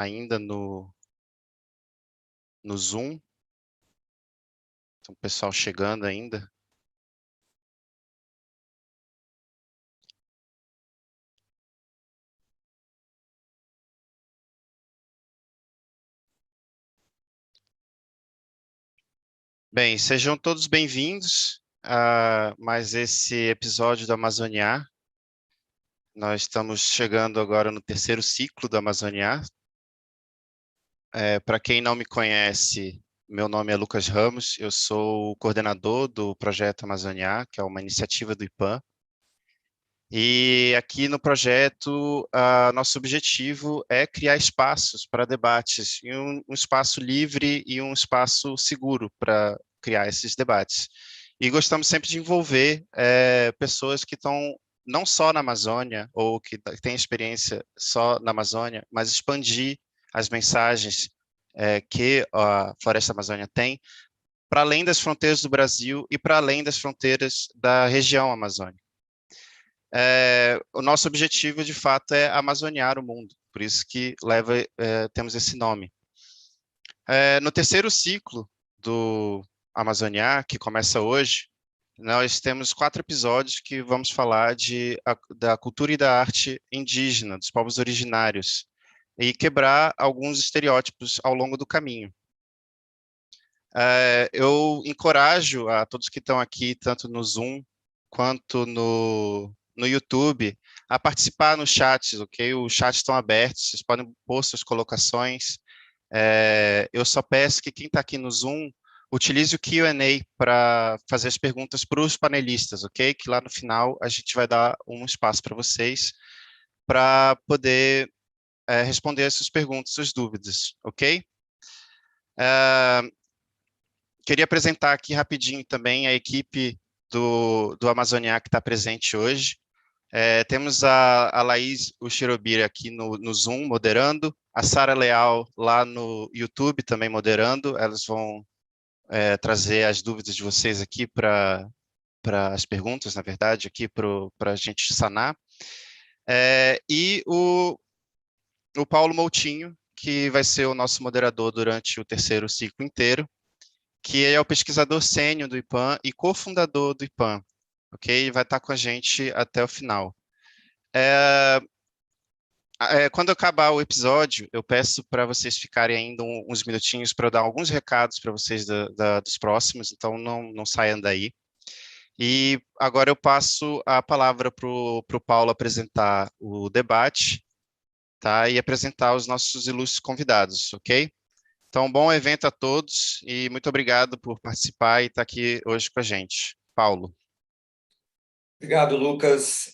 ainda no Zoom. Então, o pessoal chegando ainda. Bem, sejam todos bem-vindos a mais esse episódio do Amazoniar. Nós estamos chegando agora no terceiro ciclo do Amazoniar. Para quem não me conhece, meu nome é Lucas Ramos, eu sou o coordenador do projeto Amazoniar, que é uma iniciativa do IPAM. E aqui no projeto, nosso objetivo é criar espaços para debates, e um espaço livre e um espaço seguro para criar esses debates. E gostamos sempre de envolver pessoas que estão não só na Amazônia, ou que têm experiência só na Amazônia, mas expandir as mensagens que a Floresta Amazônia tem para além das fronteiras do Brasil e para além das fronteiras da região amazônica. O nosso objetivo, de fato, é amazoniar o mundo, por isso que temos esse nome. No terceiro ciclo do Amazoniar, que começa hoje, nós temos 4 episódios que vamos falar da cultura e da arte indígena, dos povos originários, e quebrar alguns estereótipos ao longo do caminho. Eu encorajo a todos que estão aqui, tanto no Zoom quanto no YouTube, a participar nos chats, ok? Os chats estão abertos, vocês podem pôr suas colocações. Eu só peço que quem está aqui no Zoom utilize o Q&A para fazer as perguntas para os panelistas, ok? Que lá no final a gente vai dar um espaço para vocês para poder responder essas perguntas, suas dúvidas, ok? Queria apresentar aqui rapidinho também a equipe do Amazoniar que está presente hoje. Temos a Laís Uchirobira aqui no Zoom, moderando, a Sara Leal lá no YouTube também moderando. Elas vão trazer as dúvidas de vocês aqui para as perguntas, na verdade, aqui para a gente sanar. E o Paulo Moutinho, que vai ser o nosso moderador durante o terceiro ciclo inteiro, que é o pesquisador sênior do IPAM e cofundador do IPAM, ok? E vai estar com a gente até o final. Quando acabar o episódio, eu peço para vocês ficarem ainda uns minutinhos para eu dar alguns recados para vocês dos próximos, então não saiam daí. E agora eu passo a palavra para o Paulo apresentar o debate, tá? E apresentar os nossos ilustres convidados, ok? Então, bom evento a todos e muito obrigado por participar e estar aqui hoje com a gente. Paulo. Obrigado, Lucas.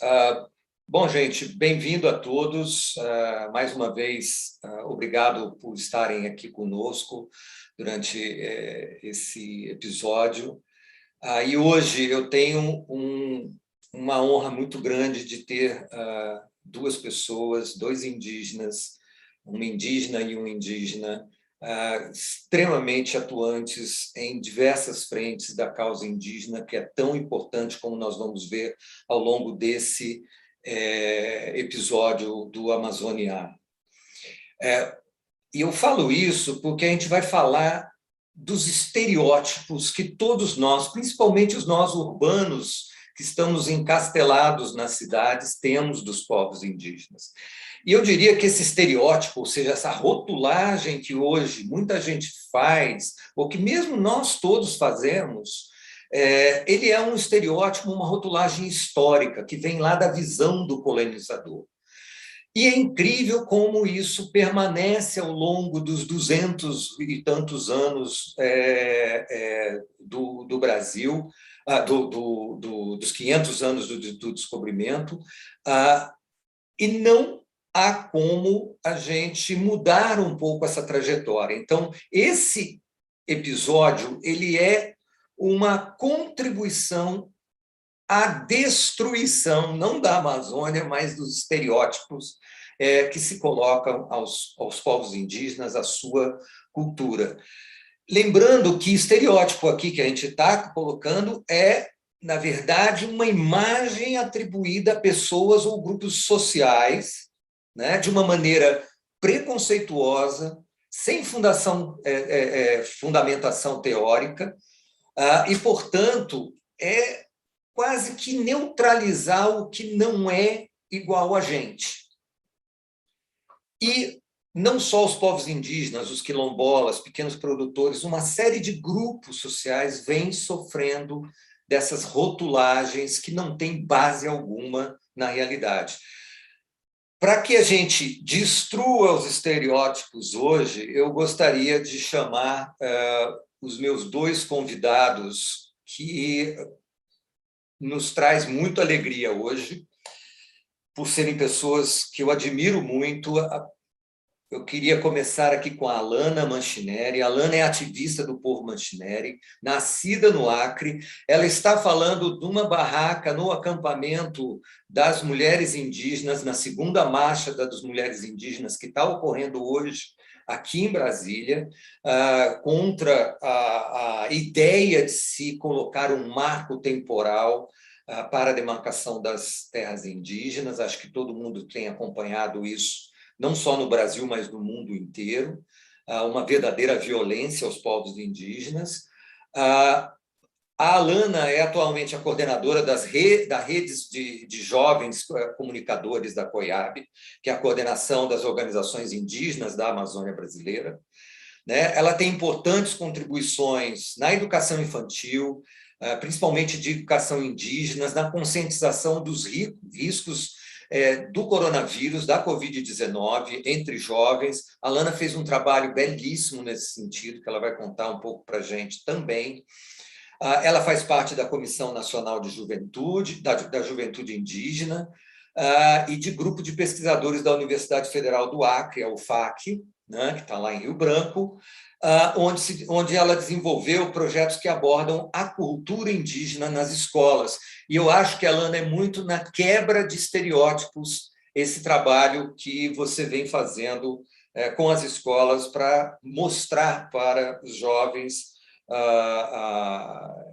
Bom, gente, bem-vindo a todos. Mais uma vez, obrigado por estarem aqui conosco durante esse episódio. E hoje eu tenho uma honra muito grande de ter 2 pessoas, 2 indígenas, uma indígena e um indígena, extremamente atuantes em diversas frentes da causa indígena, que é tão importante, como nós vamos ver ao longo desse episódio do Amazoniar. E eu falo isso porque a gente vai falar dos estereótipos que todos nós, principalmente os nós urbanos, que estamos encastelados nas cidades, temos dos povos indígenas. E eu diria que esse estereótipo, ou seja, essa rotulagem que hoje muita gente faz, ou que mesmo nós todos fazemos, ele é um estereótipo, uma rotulagem histórica, que vem lá da visão do colonizador. E é incrível como isso permanece ao longo dos 200 e tantos anos do Brasil, dos 500 anos do descobrimento, e não há como a gente mudar um pouco essa trajetória. Então, esse episódio ele é uma contribuição à destruição, não da Amazônia, mas dos estereótipos que se colocam aos povos indígenas, à sua cultura. Lembrando que estereótipo aqui que a gente está colocando é, na verdade, uma imagem atribuída a pessoas ou grupos sociais, né, de uma maneira preconceituosa, sem fundamentação teórica, e, portanto, é quase que neutralizar o que não é igual a gente. E não só os povos indígenas, os quilombolas, pequenos produtores, uma série de grupos sociais vem sofrendo dessas rotulagens que não têm base alguma na realidade. Para que a gente destrua os estereótipos hoje, eu gostaria de chamar os meus dois convidados, que nos traz muita alegria hoje, por serem pessoas que eu admiro muito. Eu queria começar aqui com a Alana Manchineri. A Alana é ativista do povo Manchineri, nascida no Acre. Ela está falando de uma barraca no acampamento das mulheres indígenas, na segunda marcha das mulheres indígenas, que está ocorrendo hoje aqui em Brasília, contra a ideia de se colocar um marco temporal para a demarcação das terras indígenas. Acho que todo mundo tem acompanhado isso, não só no Brasil, mas no mundo inteiro, uma verdadeira violência aos povos indígenas. A Alana é atualmente a coordenadora da redes de jovens comunicadores da COIAB, que é a coordenação das organizações indígenas da Amazônia Brasileira. Ela tem importantes contribuições na educação infantil, principalmente de educação indígena, na conscientização dos riscos do coronavírus, da Covid-19, entre jovens. A Alana fez um trabalho belíssimo nesse sentido, que ela vai contar um pouco para a gente também. Ela faz parte da Comissão Nacional de Juventude, da Juventude Indígena, e de grupo de pesquisadores da Universidade Federal do Acre, a UFAC, né, que está lá em Rio Branco, onde ela desenvolveu projetos que abordam a cultura indígena nas escolas. E eu acho que a Alana é muito na quebra de estereótipos, esse trabalho que você vem fazendo com as escolas para mostrar para os jovens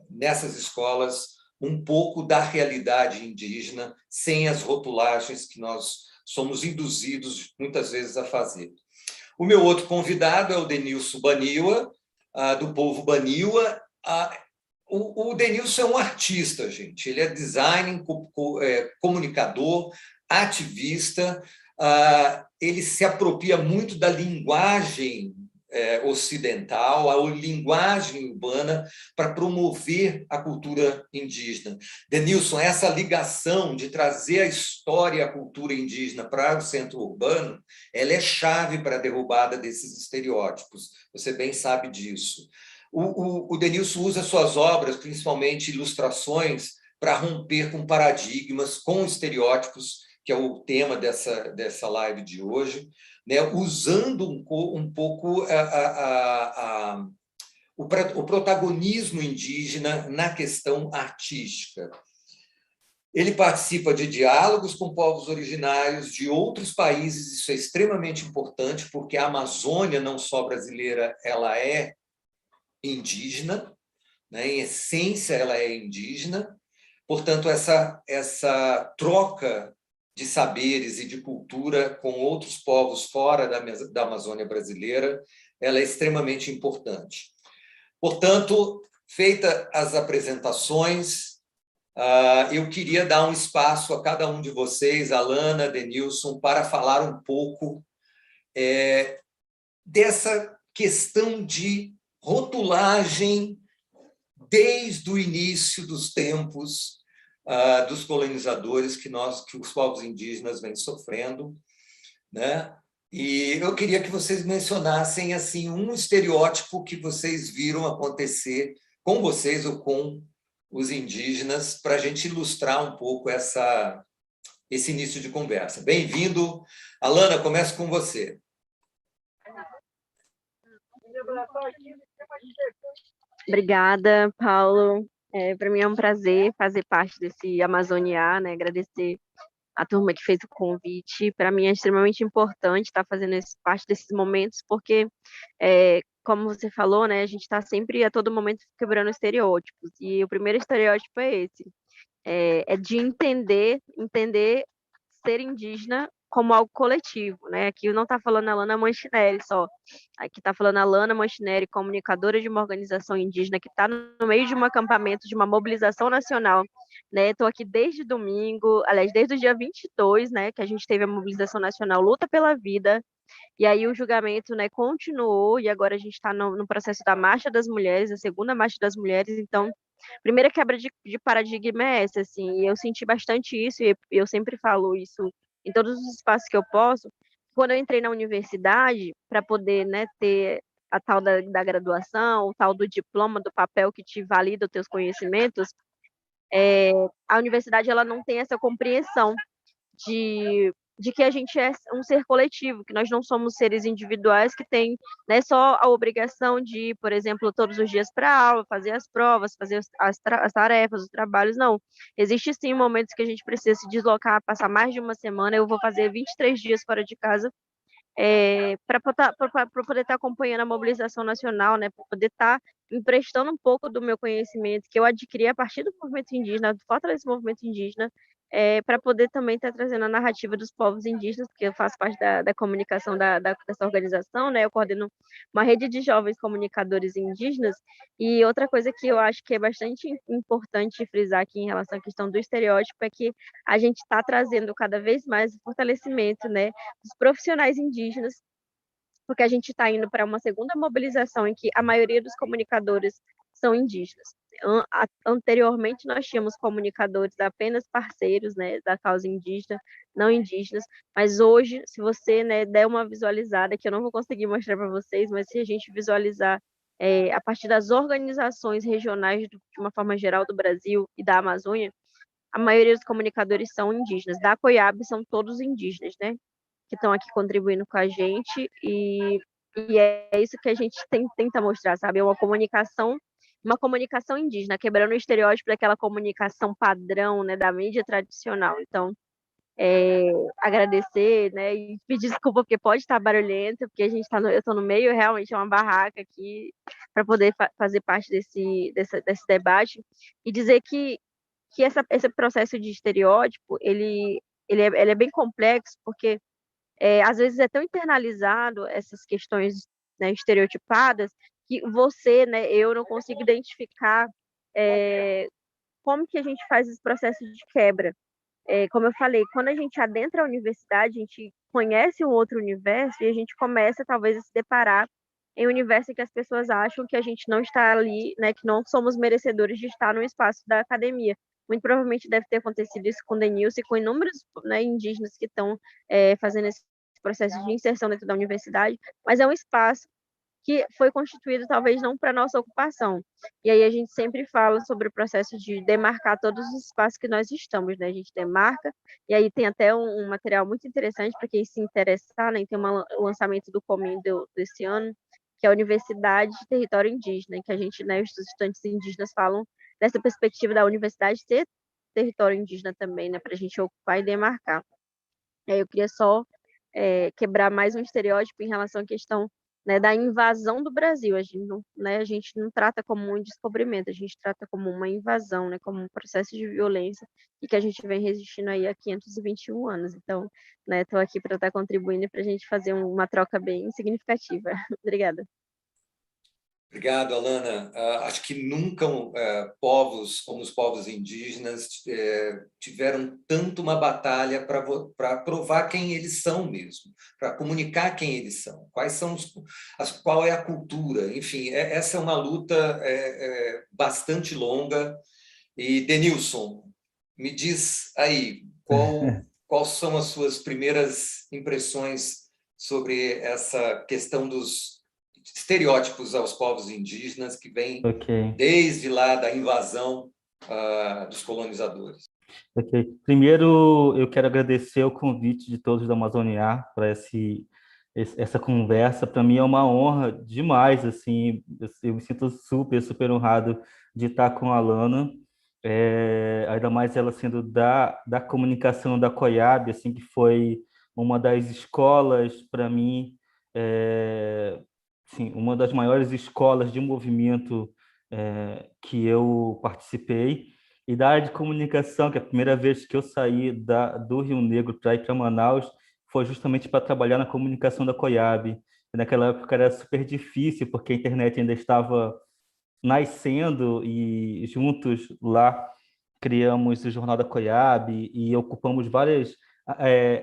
nessas escolas um pouco da realidade indígena, sem as rotulagens que nós somos induzidos muitas vezes a fazer. O meu outro convidado é o Denilson Baniwa, do povo Baniwa. O Denilson é um artista, gente. Ele é designer, comunicador, ativista. Ele se apropria muito da linguagem ocidental, a linguagem urbana, para promover a cultura indígena. Denilson, essa ligação de trazer a história e a cultura indígena para o centro urbano, ela é chave para a derrubada desses estereótipos. Você bem sabe disso. O Denilson usa suas obras, principalmente ilustrações, para romper com paradigmas, com estereótipos, que é o tema dessa live de hoje, né, usando um pouco o protagonismo indígena na questão artística. Ele participa de diálogos com povos originários de outros países. Isso é extremamente importante, porque a Amazônia, não só brasileira, ela é indígena, né? Em essência, ela é indígena. Portanto, essa troca de saberes e de cultura com outros povos fora da Amazônia brasileira, ela é extremamente importante. Portanto, feitas as apresentações, eu queria dar um espaço a cada um de vocês, Alana, Denilson, para falar um pouco dessa questão de rotulagem desde o início dos tempos dos colonizadores que os povos indígenas vêm sofrendo, né? E eu queria que vocês mencionassem assim um estereótipo que vocês viram acontecer com vocês ou com os indígenas, para a gente ilustrar um pouco esse início de conversa. Bem-vindo. Alana, começo com você. Obrigada, Paulo. Para mim é um prazer fazer parte desse Amazoniar, né? Agradecer a turma que fez o convite. Para mim é extremamente importante estar fazendo parte desses momentos, porque, como você falou, né, a gente está sempre, a todo momento, quebrando estereótipos. E o primeiro estereótipo é esse, de entender ser indígena como algo coletivo, né? Aqui não está falando a Lana Manchinelli só, aqui está falando a Lana Manchinelli, comunicadora de uma organização indígena que está no meio de um acampamento, de uma mobilização nacional, né? Estou aqui desde domingo, aliás, desde o dia 22, né, que a gente teve a mobilização nacional Luta pela Vida, e aí o julgamento, né, continuou, e agora a gente está no processo da Marcha das Mulheres, a segunda Marcha das Mulheres, então, primeira quebra de paradigma é essa, assim, e eu senti bastante isso, e eu sempre falo isso em todos os espaços que eu posso. Quando eu entrei na universidade, para poder, né, ter a tal da graduação, o tal do diploma, do papel que te valida os teus conhecimentos, a universidade ela não tem essa compreensão de que a gente é um ser coletivo, que nós não somos seres individuais que têm, né, só a obrigação de ir, por exemplo, todos os dias para a aula, fazer as provas, fazer as tarefas, os trabalhos, não. Existe sim momentos que a gente precisa se deslocar, passar mais de uma semana, eu vou fazer 23 dias fora de casa, para poder estar acompanhando a mobilização nacional, né, para poder estar emprestando um pouco do meu conhecimento que eu adquiri a partir do movimento indígena, do fortalecimento do movimento indígena, para poder também estar trazendo a narrativa dos povos indígenas, porque eu faço parte da comunicação dessa organização, né, eu coordeno uma rede de jovens comunicadores indígenas, e outra coisa que eu acho que é bastante importante frisar aqui em relação à questão do estereótipo é que a gente está trazendo cada vez mais o fortalecimento, né, dos profissionais indígenas, porque a gente está indo para uma segunda mobilização em que a maioria dos comunicadores são indígenas. Anteriormente, nós tínhamos comunicadores apenas parceiros, né, da causa indígena, não indígenas, mas hoje, se você, né, der uma visualizada, que eu não vou conseguir mostrar para vocês, mas se a gente visualizar a partir das organizações regionais, de uma forma geral, do Brasil e da Amazônia, a maioria dos comunicadores são indígenas. Da COIAB são todos indígenas, né? Que estão aqui contribuindo com a gente, e é isso que a gente tenta mostrar, sabe? É uma comunicação indígena, quebrando o estereótipo daquela comunicação padrão, né, da mídia tradicional. Então, agradecer, né, e pedir desculpa porque pode estar barulhento, porque eu estou no meio, realmente é uma barraca aqui, para poder fazer parte desse debate, e dizer que esse processo de estereótipo, ele é bem complexo, porque às vezes é tão internalizado essas questões, né, estereotipadas, que você, né, eu não consigo identificar como que a gente faz esse processo de quebra. Como eu falei, quando a gente adentra a universidade, a gente conhece um outro universo e a gente começa talvez a se deparar em um universo em que as pessoas acham que a gente não está ali, né, que não somos merecedores de estar no espaço da academia. Muito provavelmente deve ter acontecido isso com o Denilson e com inúmeros, né, indígenas que estão fazendo esse processo de inserção dentro da universidade, mas é um espaço que foi constituído talvez não para nossa ocupação. E aí a gente sempre fala sobre o processo de demarcar todos os espaços que nós estamos, né? A gente demarca, e aí tem até um material muito interessante para quem se interessar, né? Tem o lançamento do COMIN desse ano, que é a Universidade de Território Indígena, em que a gente, né, os estudantes indígenas falam dessa perspectiva da universidade ser território indígena também, né? Para a gente ocupar e demarcar. Aí eu queria só quebrar mais um estereótipo em relação à questão, né, da invasão do Brasil. A gente não trata como um descobrimento, a gente trata como uma invasão, né, como um processo de violência e que a gente vem resistindo aí há 521 anos. Então, né, estou aqui para estar contribuindo para a gente fazer uma troca bem significativa. Obrigada. Obrigado, Alana. Acho que nunca povos como os povos indígenas tiveram tanto uma batalha para provar quem eles são mesmo, para comunicar quem eles são, qual é a cultura. Enfim, essa é uma luta bastante longa. E, Denilson, me diz aí, quais são as suas primeiras impressões sobre essa questão dos estereótipos aos povos indígenas que vêm desde lá da invasão dos colonizadores. Primeiro, eu quero agradecer o convite de todos da Amazônia para essa conversa. Para mim é uma honra demais, assim, eu me sinto super honrado de estar com a Alana, ainda mais ela sendo da comunicação da COIAB, assim, que foi uma das escolas, para mim, sim, uma das maiores escolas de movimento que eu participei, e da área de comunicação, que a primeira vez que eu saí do Rio Negro para ir para Manaus foi justamente para trabalhar na comunicação da Coiab. Naquela época era super difícil, porque a internet ainda estava nascendo e juntos lá criamos o Jornal da Coiab e ocupamos várias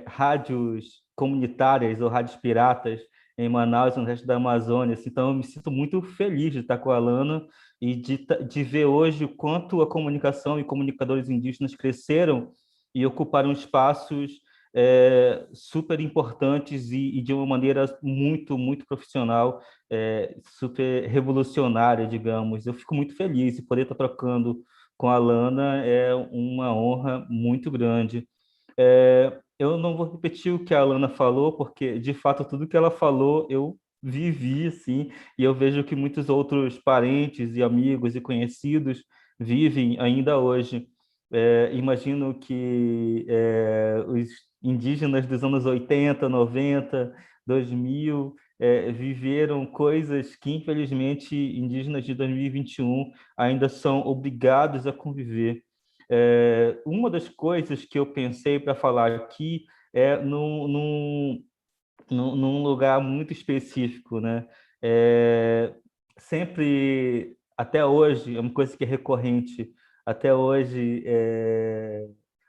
rádios comunitárias ou rádios piratas em Manaus e no resto da Amazônia. Assim, então, eu me sinto muito feliz de estar com a Alana e de ver hoje o quanto a comunicação e comunicadores indígenas cresceram e ocuparam espaços super importantes e de uma maneira muito, muito profissional, super revolucionária, digamos. Eu fico muito feliz de poder estar trocando com a Lana, é uma honra muito grande. Eu não vou repetir o que a Lana falou, porque, de fato, tudo que ela falou eu vivi, assim, e eu vejo que muitos outros parentes e amigos e conhecidos vivem ainda hoje. Imagino que os indígenas dos anos 80, 90, 2000 viveram coisas que, infelizmente, indígenas de 2021 ainda são obrigados a conviver. Uma das coisas que eu pensei para falar aqui é num lugar muito específico, né? Sempre, até hoje, é uma coisa que é recorrente, até hoje,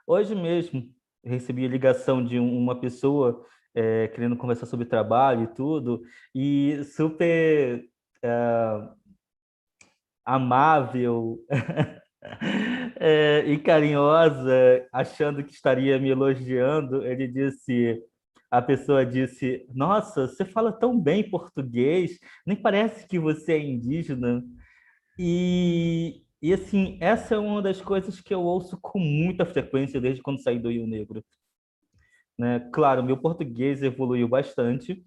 hoje mesmo, recebi a ligação de uma pessoa querendo conversar sobre trabalho e tudo, e super amável e carinhosa, achando que estaria me elogiando, a pessoa disse, nossa, você fala tão bem português, nem parece que você é indígena. E assim, essa é uma das coisas que eu ouço com muita frequência desde quando saí do Rio Negro, né? Claro, meu português evoluiu bastante,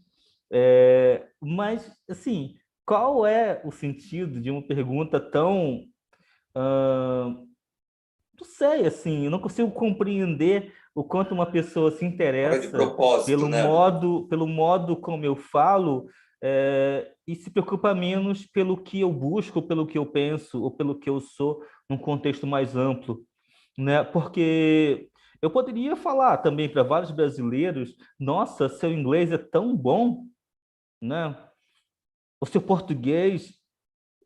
mas, assim, qual é o sentido de uma pergunta tão não sei, assim, eu não consigo compreender o quanto uma pessoa se Fora de interessa propósito, né? pelo modo como eu falo, e se preocupa menos pelo que eu busco, pelo que eu penso ou pelo que eu sou num contexto mais amplo, né? Porque eu poderia falar também para vários brasileiros, nossa, seu inglês é tão bom, né? O seu português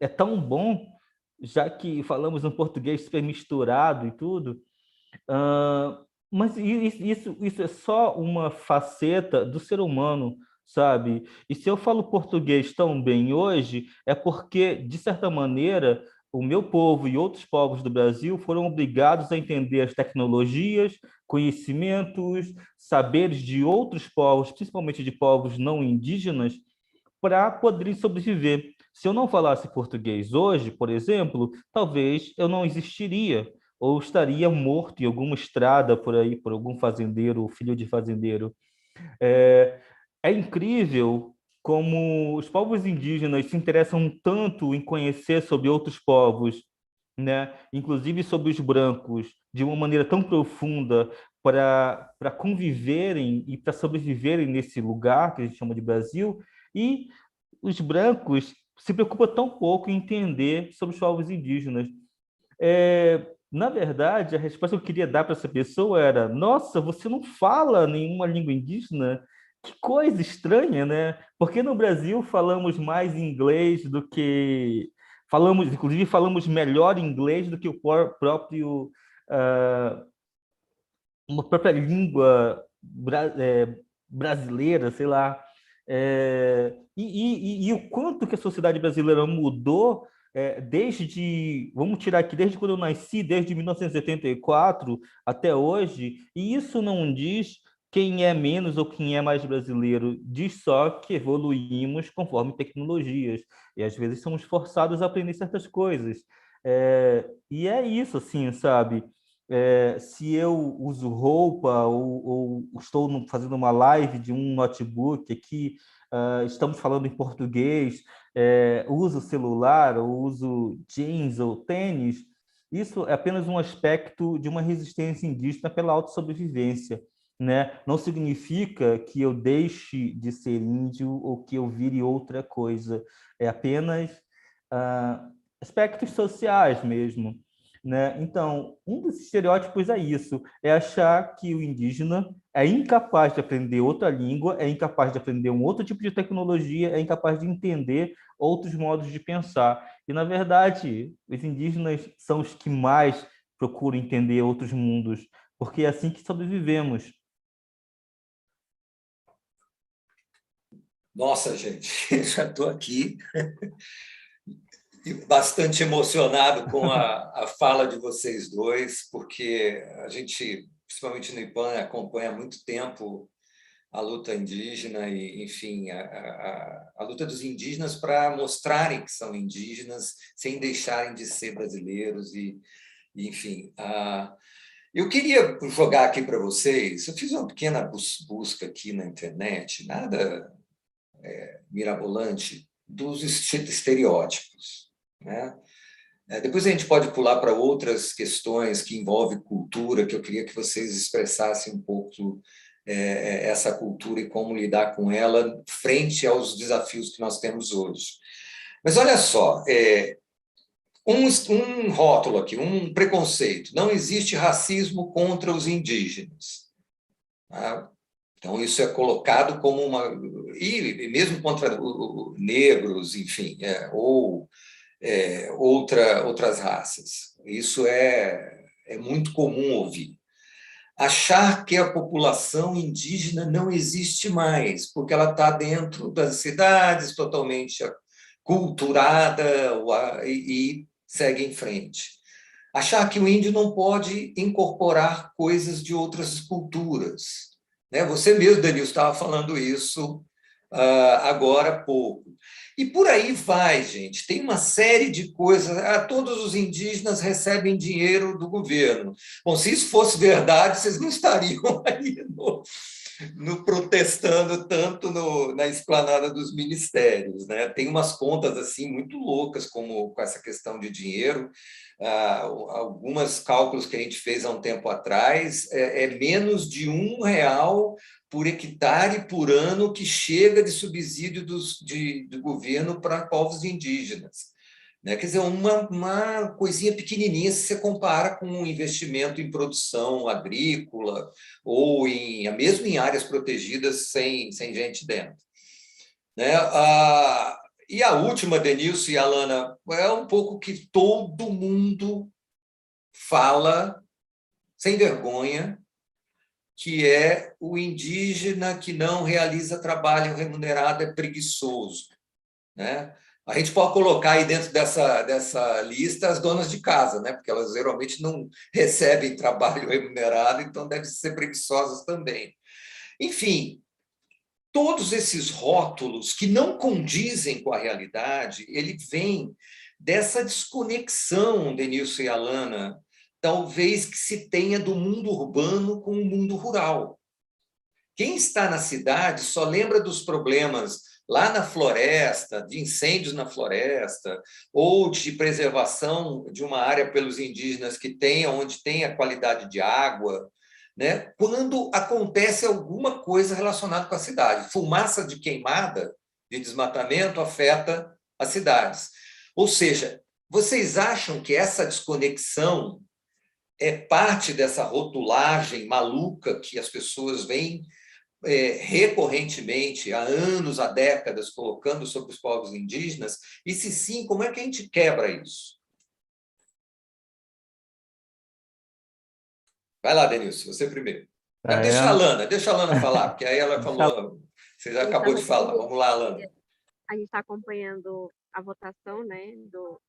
é tão bom, já que falamos um português super misturado e tudo. Mas isso é só uma faceta do ser humano, sabe? E se eu falo português tão bem hoje, é porque, de certa maneira, o meu povo e outros povos do Brasil foram obrigados a entender as tecnologias, conhecimentos, saberes de outros povos, principalmente de povos não indígenas, para poderem sobreviver. Se eu não falasse português hoje, por exemplo, talvez eu não existiria ou estaria morto em alguma estrada por aí, por algum fazendeiro, filho de fazendeiro. É, é incrível como os povos indígenas se interessam tanto em conhecer sobre outros povos, né? Inclusive sobre os brancos, de uma maneira tão profunda para conviverem e para sobreviverem nesse lugar que a gente chama de Brasil, e os brancos se preocupam tão pouco em entender sobre os povos indígenas. Na verdade, a resposta que eu queria dar para essa pessoa era: nossa, você não fala nenhuma língua indígena? Que coisa estranha, né? Porque no Brasil falamos mais inglês do que falamos, inclusive falamos melhor inglês do que o próprio uma própria língua brasileira, sei lá. E o quanto que a sociedade brasileira mudou vamos tirar aqui, desde quando eu nasci, desde 1974 até hoje, e isso não diz quem é menos ou quem é mais brasileiro, diz só que evoluímos conforme tecnologias, e às vezes somos forçados a aprender certas coisas. E é isso, assim, sabe? Se eu uso roupa ou estou fazendo uma live de um notebook aqui, estamos falando em português, uso celular, ou uso jeans ou tênis, isso é apenas um aspecto de uma resistência indígena pela autossobrevivência, né? Não significa que eu deixe de ser índio ou que eu vire outra coisa, é apenas aspectos sociais mesmo. né? Então, um dos estereótipos é isso, é achar que o indígena é incapaz de aprender outra língua, é incapaz de aprender um outro tipo de tecnologia, é incapaz de entender outros modos de pensar. E, na verdade, os indígenas são os que mais procuram entender outros mundos, porque é assim que sobrevivemos. Nossa, gente, já estou aqui bastante emocionado com a fala de vocês dois, porque a gente, principalmente no IPAN, acompanha há muito tempo a luta indígena e, enfim, a luta dos indígenas para mostrarem que são indígenas sem deixarem de ser brasileiros enfim. Eu queria jogar aqui para vocês, eu fiz uma pequena busca aqui na internet, nada mirabolante, dos estereótipos, né? Depois a gente pode pular para outras questões que envolvem cultura, que eu queria que vocês expressassem um pouco essa cultura e como lidar com ela frente aos desafios que nós temos hoje. Mas olha só, um rótulo aqui, um preconceito. Não existe racismo contra os indígenas. Tá? Então, isso é colocado como uma... E mesmo contra negros, enfim, ou outras raças. Isso é muito comum ouvir. Achar que a população indígena não existe mais, porque ela está dentro das cidades, totalmente culturada e segue em frente. Achar que o índio não pode incorporar coisas de outras culturas. Né? Você mesmo, Danilo, estava falando isso agora há pouco. E por aí vai, gente. Tem uma série de coisas. Todos os indígenas recebem dinheiro do governo. Bom, se isso fosse verdade, vocês não estariam aí no protestando tanto na esplanada dos ministérios, né? Tem umas contas assim muito loucas como com essa questão de dinheiro. Algumas cálculos que a gente fez há um tempo atrás é menos de R$ 1 por hectare por ano que chega de subsídio do governo para povos indígenas. Né? Quer dizer, uma coisinha pequenininha se você compara com um investimento em produção agrícola ou mesmo em áreas protegidas sem gente dentro. Né? E a última, Denilson e Alana, é um pouco que todo mundo fala, sem vergonha, que é o indígena que não realiza trabalho remunerado é preguiçoso. Né? A gente pode colocar aí dentro dessa lista as donas de casa, né? Porque elas geralmente não recebem trabalho remunerado, então devem ser preguiçosas também. Enfim, todos esses rótulos que não condizem com a realidade, ele vem dessa desconexão, Denilson e Alana, talvez que se tenha do mundo urbano com o mundo rural. Quem está na cidade só lembra dos problemas lá na floresta, de incêndios na floresta, ou de preservação de uma área pelos indígenas onde tem a qualidade de água, né? Quando acontece alguma coisa relacionada com a cidade. Fumaça de queimada, de desmatamento, afeta as cidades. Ou seja, vocês acham que essa desconexão é parte dessa rotulagem maluca que as pessoas vêm recorrentemente, há anos, há décadas, colocando sobre os povos indígenas? E se sim, como é que a gente quebra isso? Vai lá, Denilson, você primeiro. Deixa a Alana falar, porque aí ela falou, você já acabou de falar. Vamos lá, Alana. A gente está acompanhando a votação, né, do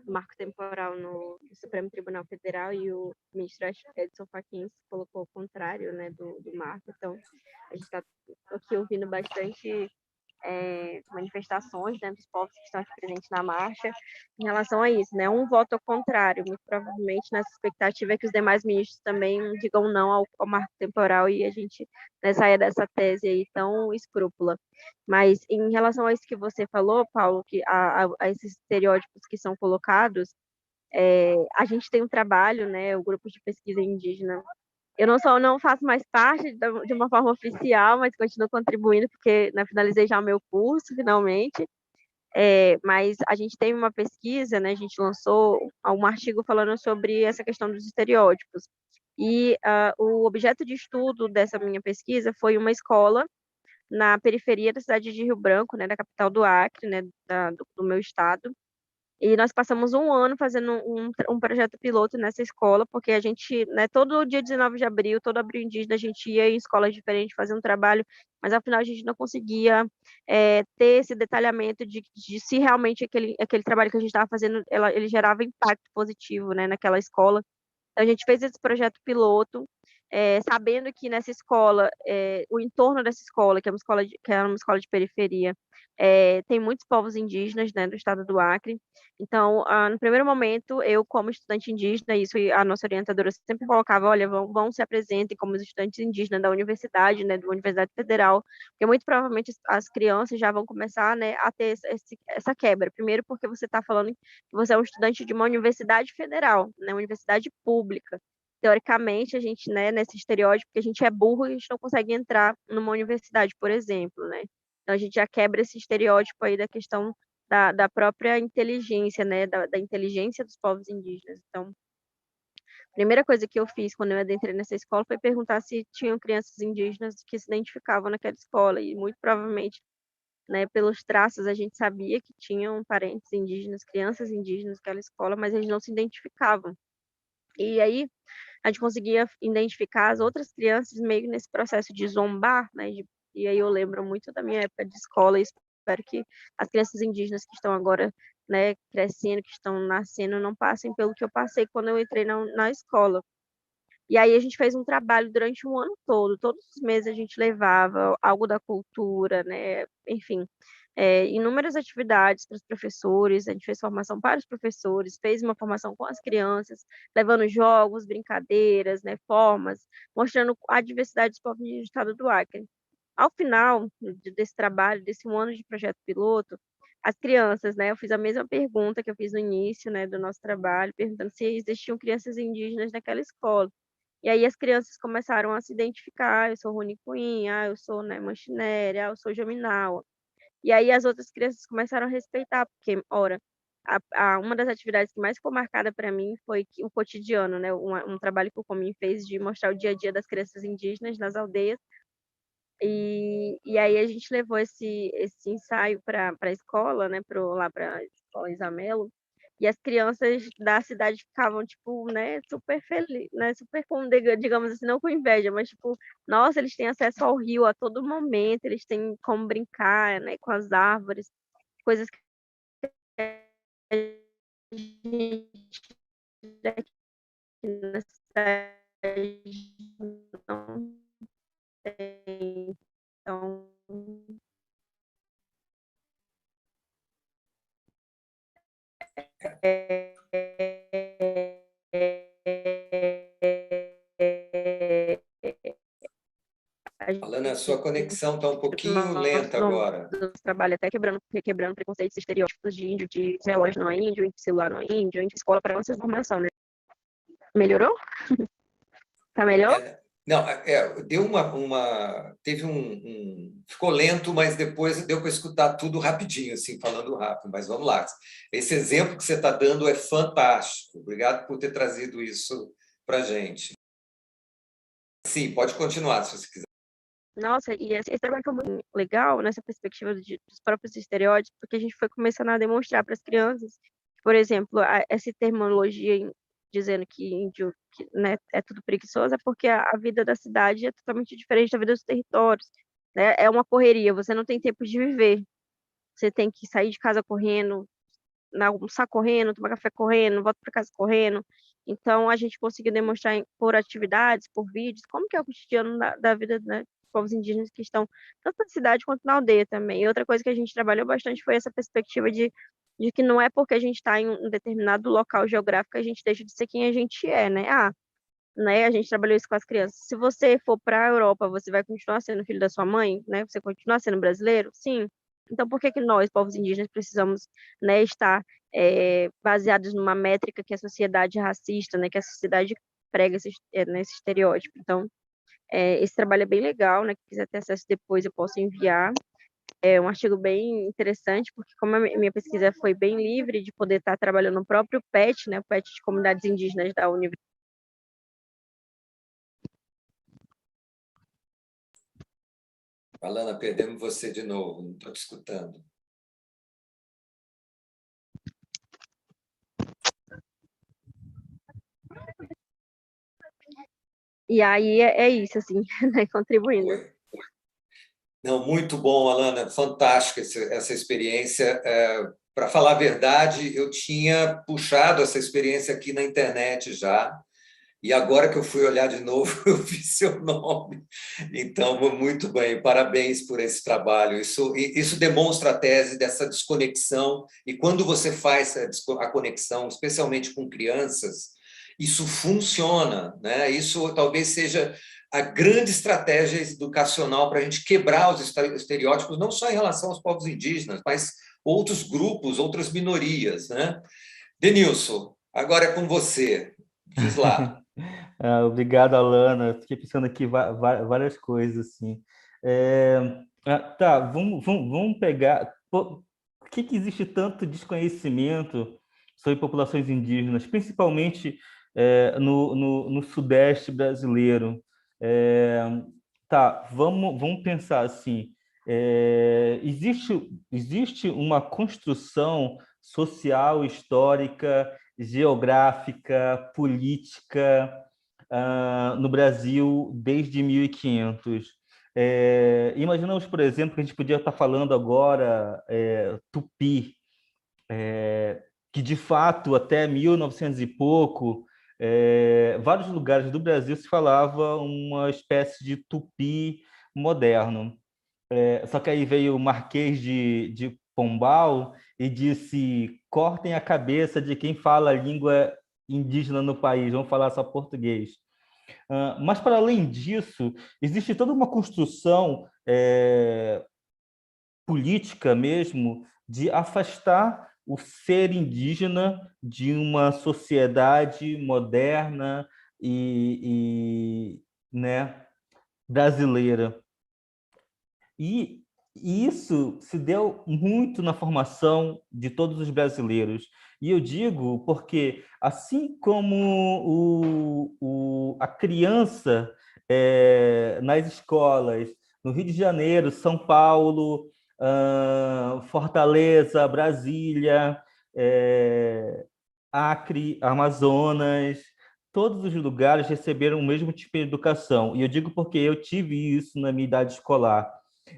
marco temporal no Supremo Tribunal Federal, e o ministro Edson Fachin colocou o contrário, né, do marco. Então, a gente está aqui ouvindo bastante manifestações, né, dos povos que estão aqui presentes na marcha em relação a isso, né? Um voto ao contrário, muito provavelmente nessa expectativa é que os demais ministros também digam não ao marco temporal e a gente, né, saia dessa tese aí tão escrúpula. Mas em relação a isso que você falou, Paulo, que a esses estereótipos que são colocados, a gente tem um trabalho, né, o grupo de pesquisa indígena. Eu não faço mais parte de uma forma oficial, mas continuo contribuindo, porque, né, finalizei já o meu curso, finalmente. Mas a gente teve uma pesquisa, né, a gente lançou um artigo falando sobre essa questão dos estereótipos. E o objeto de estudo dessa minha pesquisa foi uma escola na periferia da cidade de Rio Branco, né, da capital do Acre, né, do meu estado. E nós passamos um ano fazendo um projeto piloto nessa escola, porque a gente, né, todo dia 19 de abril, todo abril indígena, a gente ia em escolas diferentes fazer um trabalho, mas ao final a gente não conseguia ter esse detalhamento de se realmente aquele trabalho que a gente estava fazendo, ele gerava impacto positivo, né, naquela escola. Então, a gente fez esse projeto piloto, sabendo que nessa escola, o entorno dessa escola, que era uma escola de periferia, tem muitos povos indígenas, né, do estado do Acre. Então, no primeiro momento, eu, como estudante indígena, isso a nossa orientadora sempre colocava, olha, vão se apresentem como os estudantes indígenas da universidade, né, da Universidade Federal, porque muito provavelmente as crianças já vão começar, né, a ter essa quebra. Primeiro, porque você está falando que você é um estudante de uma universidade federal, né, uma universidade pública. Teoricamente, a gente, né, nesse estereótipo, que a gente é burro e a gente não consegue entrar numa universidade, por exemplo, né? Então, a gente já quebra esse estereótipo aí da questão da própria inteligência, né, da inteligência dos povos indígenas. Então, a primeira coisa que eu fiz quando eu adentrei nessa escola foi perguntar se tinham crianças indígenas que se identificavam naquela escola, e muito provavelmente, né, pelos traços a gente sabia que tinham parentes indígenas, crianças indígenas naquela escola, mas eles não se identificavam. E aí a gente conseguia identificar as outras crianças meio nesse processo de zombar, né? E aí eu lembro muito da minha época de escola e espero que as crianças indígenas que estão agora, né, crescendo, que estão nascendo, não passem pelo que eu passei quando eu entrei na escola. E aí a gente fez um trabalho durante um ano todo, todos os meses a gente levava algo da cultura, né? Enfim, inúmeras atividades para os professores, a gente fez formação para os professores, fez uma formação com as crianças, levando jogos, brincadeiras, né, formas, mostrando a diversidade dos povos do estado do Acre. Ao final desse trabalho, desse um ano de projeto piloto, as crianças, né, eu fiz a mesma pergunta que eu fiz no início, né, do nosso trabalho, perguntando se existiam crianças indígenas naquela escola. E aí as crianças começaram a se identificar, eu sou Rony Cunha, eu sou, né, Manchinere, eu sou Jaminawa. E aí as outras crianças começaram a respeitar, porque, ora, uma das atividades que mais ficou marcada para mim foi o cotidiano, né, um trabalho que o Comin fez de mostrar o dia a dia das crianças indígenas nas aldeias. E aí a gente levou esse ensaio para a escola, né, lá para a escola Isamelo, e as crianças da cidade ficavam, tipo, né, super felizes, né, super com, digamos assim, não com inveja, mas, tipo, nossa, eles têm acesso ao rio a todo momento, eles têm como brincar, né, com as árvores, coisas que a gente aqui na cidade não tem. Então, é, a Alana, a gente, sua conexão está um pouquinho lenta no agora. nosso trabalho, até quebrando preconceitos, estereótipos de índio, de relógio não é índio, de celular não é índio, de escola para nossa formação, né? Melhorou? Tá melhor? Não, deu teve ficou lento, mas depois deu para escutar tudo rapidinho, assim, falando rápido, mas vamos lá. Esse exemplo que você está dando é fantástico. Obrigado por ter trazido isso para a gente. Sim, pode continuar, se você quiser. Nossa, e esse trabalho foi muito legal nessa perspectiva dos próprios estereótipos, porque a gente foi começando a demonstrar para as crianças, por exemplo, essa terminologia dizendo que índio, né, é tudo preguiçoso, é porque a vida da cidade é totalmente diferente da vida dos territórios, né? É uma correria, você não tem tempo de viver, você tem que sair de casa correndo, almoçar correndo, tomar café correndo, volta para casa correndo. Então, a gente conseguiu demonstrar por atividades, por vídeos, como que é o cotidiano da vida, né, dos povos indígenas que estão tanto na cidade quanto na aldeia também. E outra coisa que a gente trabalhou bastante foi essa perspectiva de que não é porque a gente está em um determinado local geográfico que a gente deixa de ser quem a gente é, né? Né, a gente trabalhou isso com as crianças. Se você for para a Europa, você vai continuar sendo filho da sua mãe, né? Você continuar sendo brasileiro? Sim. Então, por que que nós, povos indígenas, precisamos, né, estar baseados numa métrica que a sociedade racista, né, que a sociedade prega nesse estereótipo? Então, esse trabalho é bem legal, né? Se quiser ter acesso depois, eu posso enviar. É um artigo bem interessante, porque como a minha pesquisa foi bem livre de poder estar trabalhando no próprio PET, né, o PET de Comunidades Indígenas da Universidade. Alana, perdemos você de novo, não estou te escutando. E aí é isso, assim, né, contribuindo. Oi. Não, muito bom, Alana, fantástica essa experiência. Para falar a verdade, eu tinha puxado essa experiência aqui na internet já, e agora que eu fui olhar de novo, eu vi seu nome. Então, muito bem, parabéns por esse trabalho. Isso demonstra a tese dessa desconexão, e quando você faz a conexão, especialmente com crianças, isso funciona, né? Isso talvez seja a grande estratégia educacional para a gente quebrar os estereótipos, não só em relação aos povos indígenas, mas outros grupos, outras minorias, né? Denilson, agora é com você. Diz lá. Obrigado, Alana. Fiquei pensando aqui várias coisas, assim. Tá, vamos pegar... Por que existe tanto desconhecimento sobre populações indígenas, principalmente no Sudeste brasileiro? Tá, vamos pensar assim. Existe uma construção social, histórica, geográfica, política no Brasil desde 1500. Imaginamos, por exemplo, que a gente podia estar falando agora tupi, que de fato até 1900 e pouco, vários lugares do Brasil se falava uma espécie de tupi moderno. Só que aí veio o Marquês de Pombal e disse: cortem a cabeça de quem fala a língua indígena no país, vamos falar só português. Mas, para além disso, existe toda uma construção política mesmo de afastar o ser indígena de uma sociedade moderna né, brasileira. E isso se deu muito na formação de todos os brasileiros. E eu digo porque, assim como a criança nas escolas, no Rio de Janeiro, São Paulo, Fortaleza, Brasília, Acre, Amazonas, todos os lugares receberam o mesmo tipo de educação. E eu digo porque eu tive isso na minha idade escolar,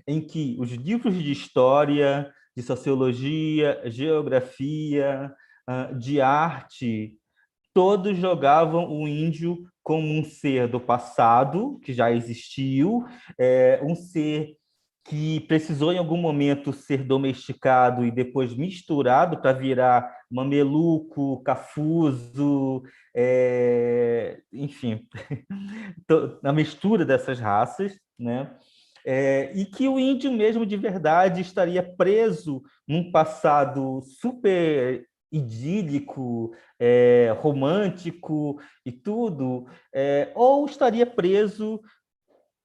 em que os livros de história, de sociologia, geografia, de arte, todos jogavam o índio como um ser do passado, que já existiu, um ser que precisou em algum momento ser domesticado e depois misturado para virar mameluco, cafuso, enfim, a mistura dessas raças, né? E que o índio mesmo de verdade estaria preso num passado super idílico, romântico e tudo, ou estaria preso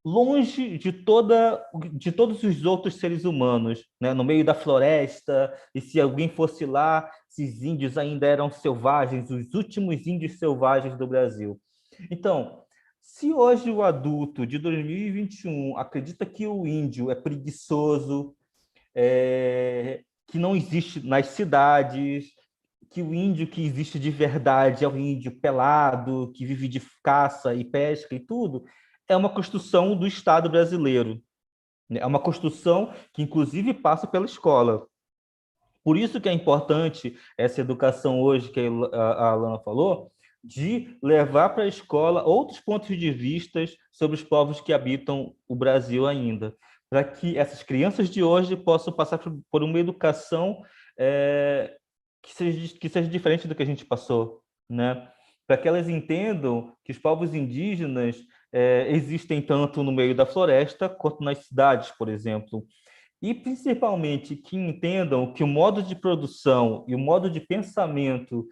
longe de todos os outros seres humanos, né? No meio da floresta, e se alguém fosse lá, esses índios ainda eram selvagens, os últimos índios selvagens do Brasil. Então, se hoje o adulto de 2021 acredita que o índio é preguiçoso, que não existe nas cidades, que o índio que existe de verdade é o índio pelado, que vive de caça e pesca e tudo, é uma construção do Estado brasileiro. É uma construção que, inclusive, passa pela escola. Por isso que é importante essa educação hoje, que a Alana falou, de levar para a escola outros pontos de vista sobre os povos que habitam o Brasil ainda, para que essas crianças de hoje possam passar por uma educação que seja diferente do que a gente passou, né? Para que elas entendam que os povos indígenas existem tanto no meio da floresta quanto nas cidades, por exemplo. E, principalmente, que entendam que o modo de produção e o modo de pensamento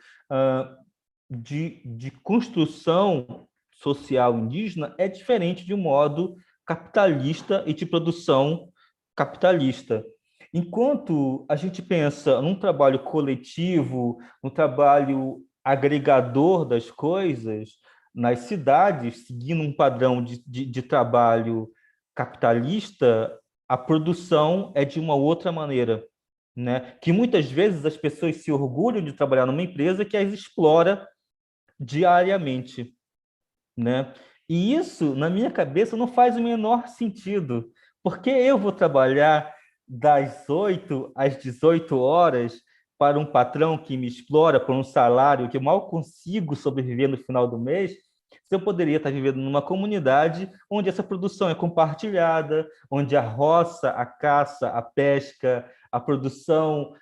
de construção social indígena é diferente de um modo capitalista e de produção capitalista. Enquanto a gente pensa num trabalho coletivo, um trabalho agregador das coisas, nas cidades, seguindo um padrão de trabalho capitalista, a produção é de uma outra maneira, né? Que muitas vezes as pessoas se orgulham de trabalhar numa empresa que as explora diariamente, né? E isso, na minha cabeça, não faz o menor sentido, porque eu vou trabalhar das 8 às 18 horas para um patrão que me explora por um salário que eu mal consigo sobreviver no final do mês, se eu poderia estar vivendo numa comunidade onde essa produção é compartilhada, onde a roça, a caça, a pesca, a produção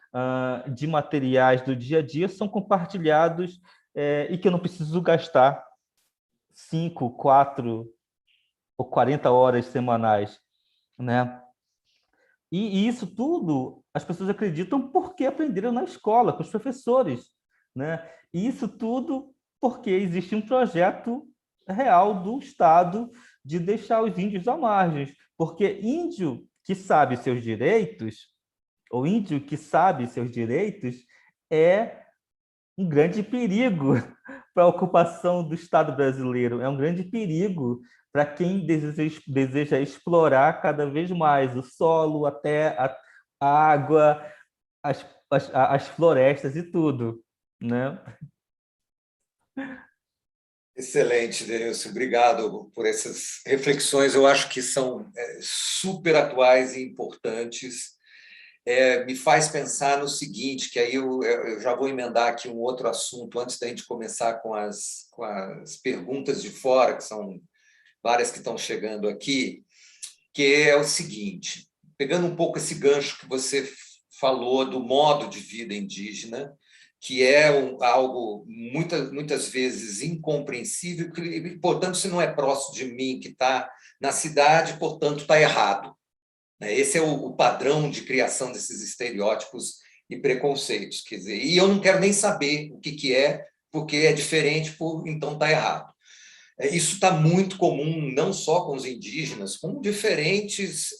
de materiais do dia a dia são compartilhados e que eu não preciso gastar 5, 4 ou 40 horas semanais, né? E isso tudo as pessoas acreditam porque aprenderam na escola, com os professores, né? E isso tudo porque existe um projeto real do Estado de deixar os índios à margem. Porque índio que sabe seus direitos, ou índio que sabe seus direitos, é um grande perigo para a ocupação do Estado brasileiro, é um grande perigo para quem deseja explorar cada vez mais o solo, a terra, a água, as florestas e tudo, né? Excelente, Denilson. Obrigado por essas reflexões. Eu acho que são super atuais e importantes. Me faz pensar no seguinte, que aí eu já vou emendar aqui um outro assunto antes da gente começar com as perguntas de fora, que são várias que estão chegando aqui, que é o seguinte, pegando um pouco esse gancho que você falou do modo de vida indígena, que é algo muitas vezes incompreensível, que, portanto, se não é próximo de mim, que está na cidade, portanto, está errado. Esse é o padrão de criação desses estereótipos e preconceitos. Quer dizer, e eu não quero nem saber o que é, porque é diferente, então está errado. Isso está muito comum, não só com os indígenas, com diferentes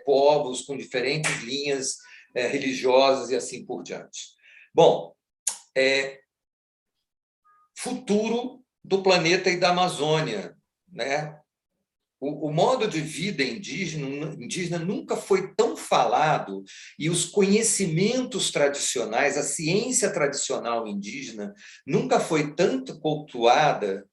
povos, com diferentes linhas religiosas e assim por diante. Bom, futuro do planeta e da Amazônia, né? O modo de vida indígena nunca foi tão falado e os conhecimentos tradicionais, a ciência tradicional indígena nunca foi tanto cultuada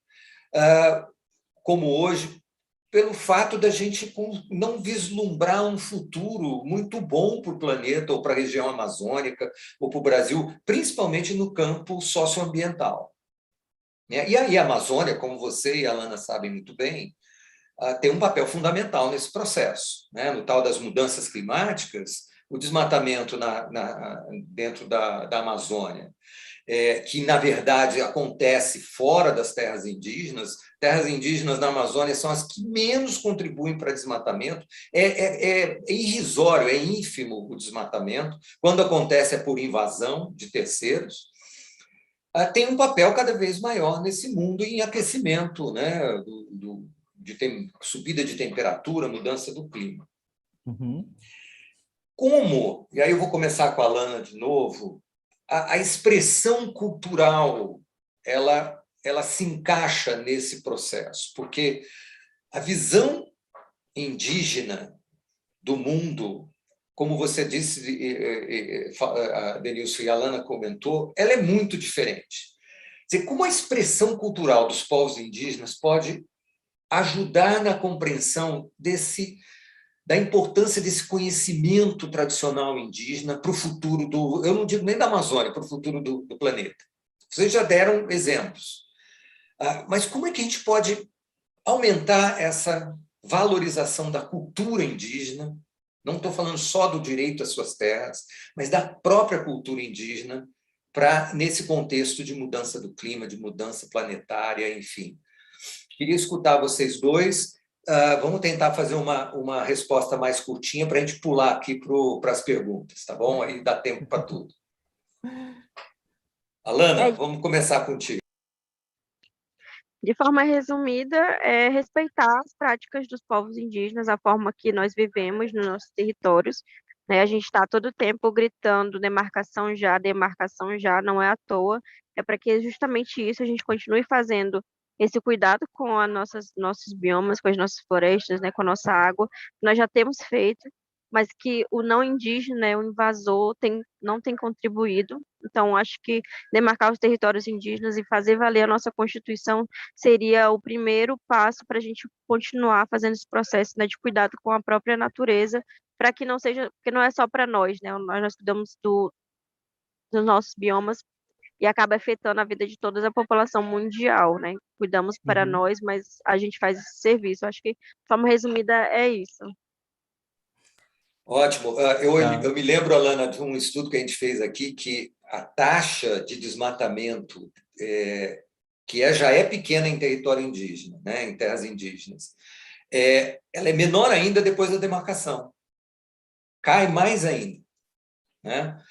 como hoje, pelo fato da gente não vislumbrar um futuro muito bom para o planeta ou para a região amazônica ou para o Brasil, principalmente no campo socioambiental. E aí a Amazônia, como você e a Alana sabem muito bem, tem um papel fundamental nesse processo. No tal das mudanças climáticas, o desmatamento dentro da Amazônia, que, na verdade, acontece fora das terras indígenas na Amazônia são as que menos contribuem para desmatamento. É irrisório, é ínfimo o desmatamento. Quando acontece é por invasão de terceiros. Tem um papel cada vez maior nesse mundo em aquecimento, de subida de temperatura, mudança do clima. Uhum. Como, e aí eu vou começar com a Alana de novo, a expressão cultural ela se encaixa nesse processo, porque a visão indígena do mundo, como você disse, a Denilson e a Alana comentou, ela é muito diferente. Quer dizer, como a expressão cultural dos povos indígenas pode ajudar na compreensão da importância desse conhecimento tradicional indígena para o futuro eu não digo nem da Amazônia, para o futuro do planeta. Vocês já deram exemplos. Mas como é que a gente pode aumentar essa valorização da cultura indígena? Não estou falando só do direito às suas terras, mas da própria cultura indígena, nesse contexto de mudança do clima, de mudança planetária, enfim. Queria escutar vocês dois. Vamos tentar fazer uma resposta mais curtinha para a gente pular aqui para as perguntas, tá bom? Aí dá tempo para tudo. Alana, vamos começar contigo. De forma resumida, é respeitar as práticas dos povos indígenas, a forma que nós vivemos nos nossos territórios, né? A gente está todo tempo gritando demarcação já, não é à toa, é para que justamente isso a gente continue fazendo esse cuidado com as nossos biomas, com as nossas florestas, né, com a nossa água, que nós já temos feito, mas que o não indígena, né, o invasor, não tem contribuído. Então, acho que demarcar os territórios indígenas e fazer valer a nossa Constituição seria o primeiro passo para a gente continuar fazendo esse processo, né, de cuidado com a própria natureza, para que não seja, porque não é só para nós, né? Nós cuidamos dos nossos biomas e acaba afetando a vida de toda a população mundial, né? Cuidamos para Uhum. nós, mas a gente faz esse serviço. Acho que, de forma resumida, é isso. Ótimo. Eu Tá. me lembro, Alana, de um estudo que a gente fez aqui, que a taxa de desmatamento, já é pequena em território indígena, né, em terras indígenas, ela é menor ainda depois da demarcação. Cai mais ainda, né?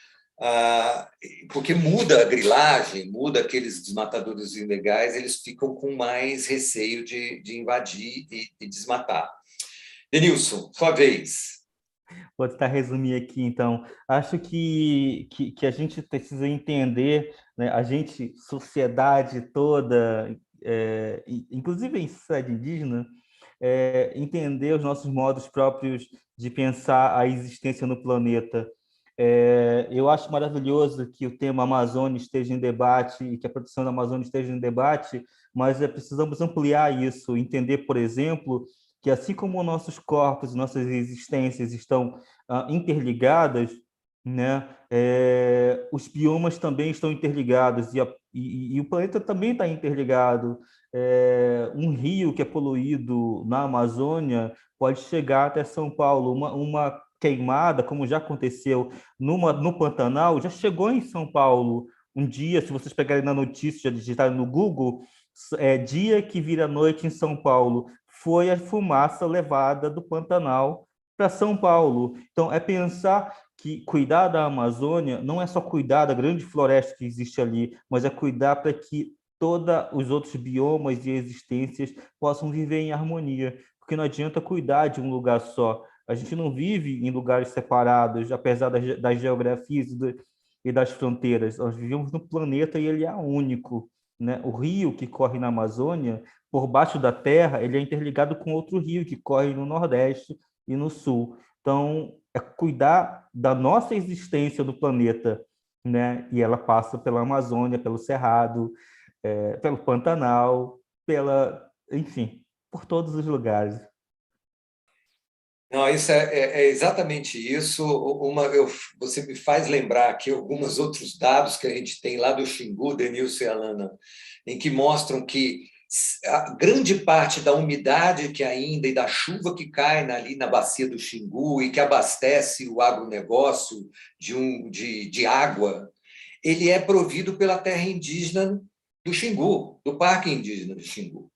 Porque muda a grilagem, muda aqueles desmatadores ilegais, eles ficam com mais receio de invadir e desmatar. Denilson, sua vez. Vou tentar resumir aqui, então. Acho que a gente precisa entender, né, a gente, sociedade toda, inclusive em sociedade indígena, entender os nossos modos próprios de pensar a existência no planeta. Eu acho maravilhoso que o tema Amazônia esteja em debate e que a proteção da Amazônia esteja em debate, mas precisamos ampliar isso, entender, por exemplo, que assim como nossos corpos, nossas existências estão interligadas, né, os biomas também estão interligados e o planeta também está interligado. Um rio que é poluído na Amazônia pode chegar até São Paulo. Uma queimada, como já aconteceu no Pantanal, já chegou em São Paulo. Um dia, se vocês pegarem na notícia, já digitarem no Google, dia que vira noite em São Paulo, foi a fumaça levada do Pantanal para São Paulo. Então, é pensar que cuidar da Amazônia não é só cuidar da grande floresta que existe ali, mas é cuidar para que todos os outros biomas e existências possam viver em harmonia, porque não adianta cuidar de um lugar só. A gente não vive em lugares separados, apesar das geografias e das fronteiras. Nós vivemos no planeta e ele é único, né? O rio que corre na Amazônia, por baixo da terra, ele é interligado com outro rio que corre no Nordeste e no Sul. Então, é cuidar da nossa existência no planeta, né? E ela passa pela Amazônia, pelo Cerrado, pelo Pantanal, enfim, por todos os lugares. Não, isso é exatamente isso. Você me faz lembrar aqui alguns outros dados que a gente tem lá do Xingu, Denilson e Alana, em que mostram que a grande parte da umidade que ainda e da chuva que cai ali na bacia do Xingu e que abastece o agronegócio de água, ele é provido pela terra indígena do Xingu, do Parque Indígena do Xingu.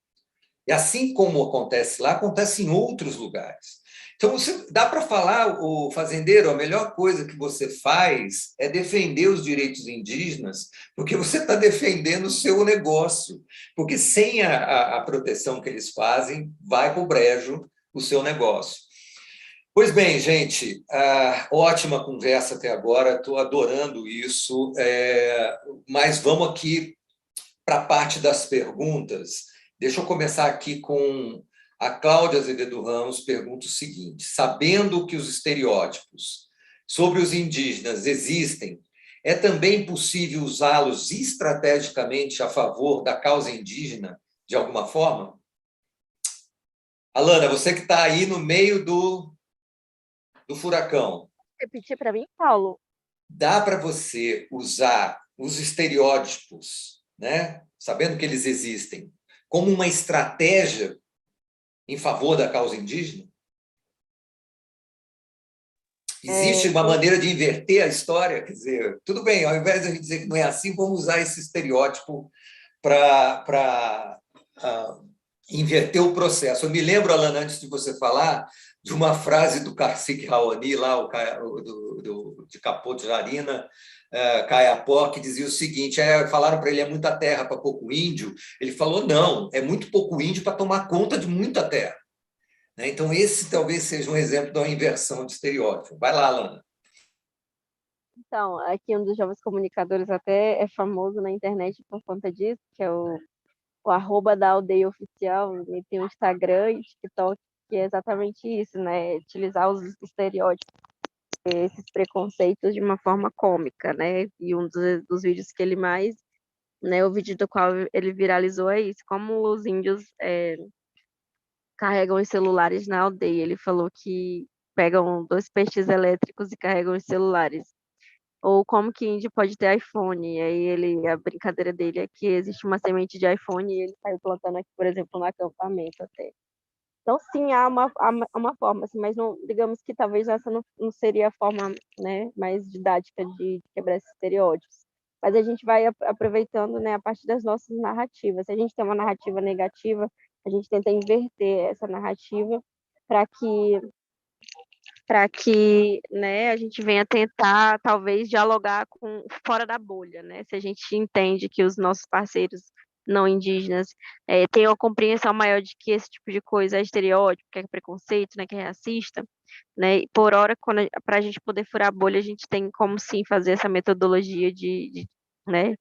E assim como acontece lá, acontece em outros lugares. Então, dá para falar, o fazendeiro, a melhor coisa que você faz é defender os direitos indígenas, porque você está defendendo o seu negócio. Porque sem a proteção que eles fazem, vai para o brejo o seu negócio. Pois bem, gente, ótima conversa até agora, estou adorando isso, mas vamos aqui para a parte das perguntas. Deixa eu começar aqui com a Cláudia Azevedo Ramos, pergunta o seguinte: sabendo que os estereótipos sobre os indígenas existem, é também possível usá-los estrategicamente a favor da causa indígena, de alguma forma? Alana, você que está aí no meio do furacão. Repetir para mim, Paulo? Dá para você usar os estereótipos, né, sabendo que eles existem, como uma estratégia em favor da causa indígena? Existe uma maneira de inverter a história? Quer dizer, tudo bem, ao invés de a gente dizer que não é assim, vamos usar esse estereótipo para inverter o processo. Eu me lembro, Alana, antes de você falar, de uma frase do Karthik Raoni, lá, de Capote Jarina, Caiapó, que dizia o seguinte: falaram para ele, é muita terra para pouco índio. Ele falou, não, é muito pouco índio para tomar conta de muita terra. Então, esse talvez seja um exemplo de uma inversão de estereótipo. Vai lá, Alana. Então, aqui um dos jovens comunicadores até é famoso na internet por conta disso, que é o arroba da aldeia oficial, ele tem o Instagram e o TikTok, que é exatamente isso, né? Utilizar os estereótipos, esses preconceitos de uma forma cômica, né? E um dos vídeos que ele mais, né, o vídeo do qual ele viralizou é isso, como os índios carregam os celulares na aldeia. Ele falou que pegam 2 peixes elétricos e carregam os celulares. Ou como que índio pode ter iPhone? E aí a brincadeira dele é que existe uma semente de iPhone e ele saiu plantando aqui, por exemplo, no acampamento até. Então, sim, há uma forma, assim, mas não, digamos que talvez essa não seria a forma, né, mais didática de quebrar esses estereótipos. Mas a gente vai aproveitando, né, a partir das nossas narrativas. Se a gente tem uma narrativa negativa, a gente tenta inverter essa narrativa para que né, a gente venha tentar, talvez, dialogar com fora da bolha, né? Se a gente entende que os nossos parceiros não indígenas têm uma compreensão maior de que esse tipo de coisa é estereótipo, que é preconceito, né, que é racista, né? E por hora, para a gente poder furar a bolha, a gente tem como sim fazer essa metodologia né,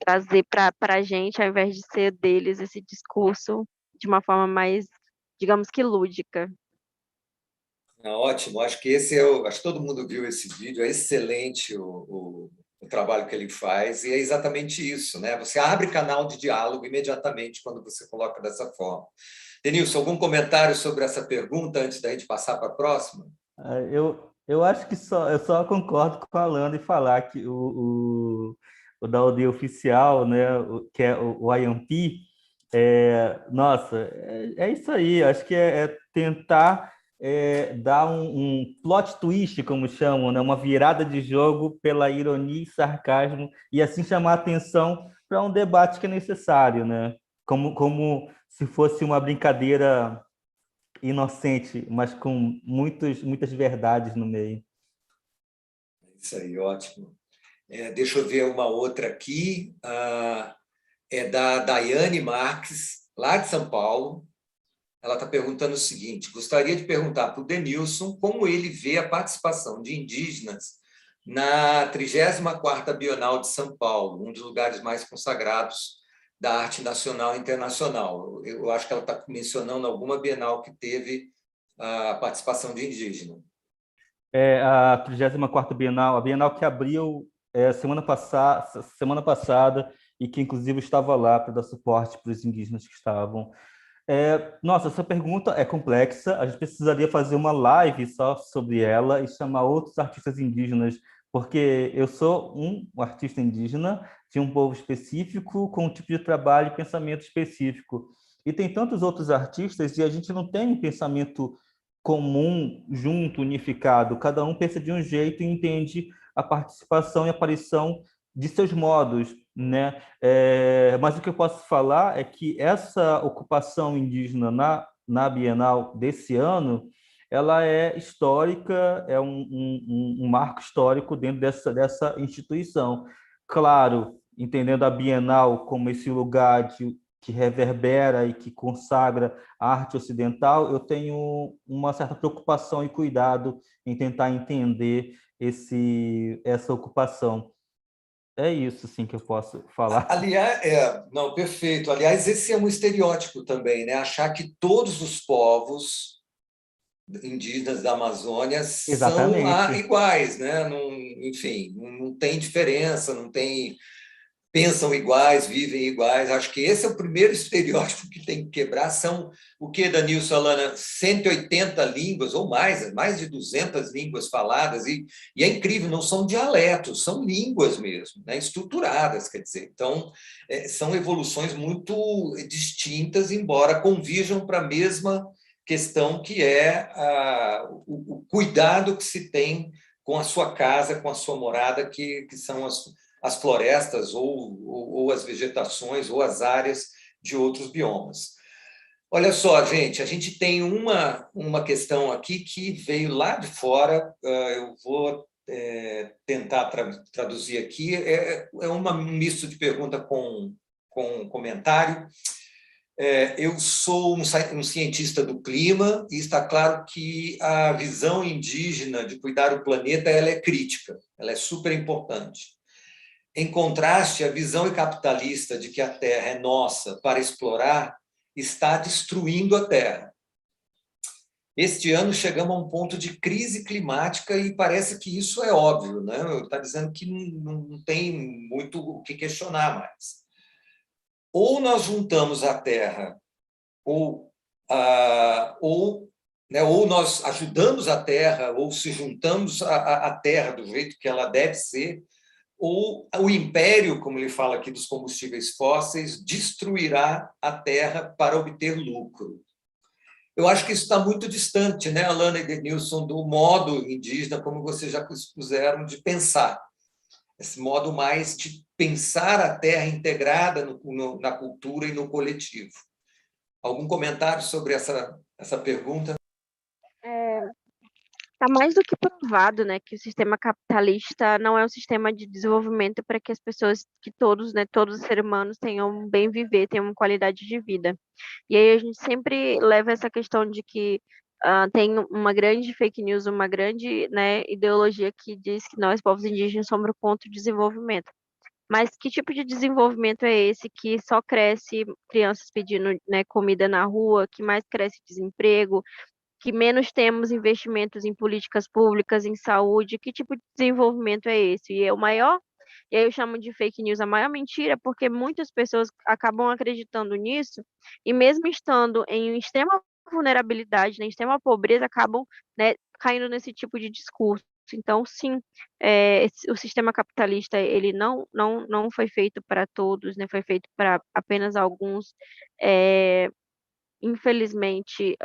trazer para a gente, ao invés de ser deles, esse discurso de uma forma mais, digamos que lúdica. Ótimo, acho que acho que todo mundo viu esse vídeo, é excelente o trabalho que ele faz, e é exatamente isso, né? Você abre canal de diálogo imediatamente quando você coloca dessa forma. Denilson, algum comentário sobre essa pergunta antes da gente passar para a próxima? Eu acho que eu só concordo com a Alana e falar que o da aldeia oficial, né, que é o IMP, nossa, é isso aí. Acho que é tentar dar um plot twist, como chamam, né, uma virada de jogo pela ironia e sarcasmo, e assim chamar atenção para um debate que é necessário, né? Como se fosse uma brincadeira inocente, mas com muitas verdades no meio. Isso aí, ótimo. Deixa eu ver uma outra aqui. É da Daiane Marques, lá de São Paulo. Ela está perguntando o seguinte: gostaria de perguntar para o Denilson como ele vê a participação de indígenas na 34ª Bienal de São Paulo, um dos lugares mais consagrados da arte nacional e internacional. Eu acho que ela está mencionando alguma Bienal que teve a participação de indígena. A 34ª Bienal, a Bienal que abriu semana passada, e que inclusive estava lá para dar suporte para os indígenas que estavam. Nossa, essa pergunta é complexa. A gente precisaria fazer uma live só sobre ela e chamar outros artistas indígenas, porque eu sou um artista indígena de um povo específico, com um tipo de trabalho e pensamento específico. E tem tantos outros artistas e a gente não tem um pensamento comum, junto, unificado. Cada um pensa de um jeito e entende a participação e aparição de seus modos, né? Mas o que eu posso falar é que essa ocupação indígena na Bienal desse ano, ela é histórica, é um marco histórico dentro dessa instituição. Claro, entendendo a Bienal como esse lugar que reverbera e que consagra a arte ocidental, eu tenho uma certa preocupação e cuidado em tentar entender essa ocupação. É isso, assim, que eu posso falar. Aliás, não, perfeito. Aliás, esse é um estereótipo também, né? Achar que todos os povos indígenas da Amazônia são Exatamente. iguais, né? Não, enfim, não tem diferença, não tem, pensam iguais, vivem iguais. Acho que esse é o primeiro estereótipo que tem que quebrar. São o que, Danilson, Alana? 180 línguas ou mais de 200 línguas faladas, e é incrível, não são dialetos, são línguas mesmo, né? Estruturadas, quer dizer. Então, são evoluções muito distintas, embora convirjam para a mesma questão, que é o cuidado que se tem com a sua casa, com a sua morada, que são as florestas ou as vegetações ou as áreas de outros biomas. Olha só, gente, a gente tem uma questão aqui que veio lá de fora, eu vou tentar traduzir aqui, um misto de pergunta com comentário. Eu sou um cientista do clima e está claro que a visão indígena de cuidar do planeta ela é crítica, ela é super importante. Em contraste, a visão capitalista de que a Terra é nossa para explorar está destruindo a Terra. Este ano chegamos a um ponto de crise climática e parece que isso é óbvio, né? Está dizendo que não tem muito o que questionar mais. Ou nós juntamos a Terra, ou nós ajudamos a Terra, ou se juntamos à Terra do jeito que ela deve ser, ou o império, como ele fala aqui, dos combustíveis fósseis, destruirá a Terra para obter lucro. Eu acho que isso está muito distante, né, Alana e Denilson, do modo indígena, como vocês já expuseram, de pensar. Esse modo mais de pensar a Terra integrada na cultura e no coletivo. Algum comentário sobre essa pergunta? Está mais do que provado, né, que o sistema capitalista não é um sistema de desenvolvimento para que as pessoas, que todos, né, todos os seres humanos tenham um bem viver, tenham uma qualidade de vida. E aí a gente sempre leva essa questão de que tem uma grande fake news, uma grande, né, ideologia que diz que nós, povos indígenas, somos o ponto de desenvolvimento. Mas que tipo de desenvolvimento é esse que só cresce crianças pedindo, né, comida na rua, que mais cresce desemprego, que menos temos investimentos em políticas públicas, em saúde? Que tipo de desenvolvimento é esse? E é o maior, e aí eu chamo de fake news a maior mentira, porque muitas pessoas acabam acreditando nisso, e mesmo estando em extrema vulnerabilidade, né, em extrema pobreza, acabam, né, caindo nesse tipo de discurso. Então, sim, o sistema capitalista ele não foi feito para todos, né? Foi feito para apenas alguns. É, infelizmente,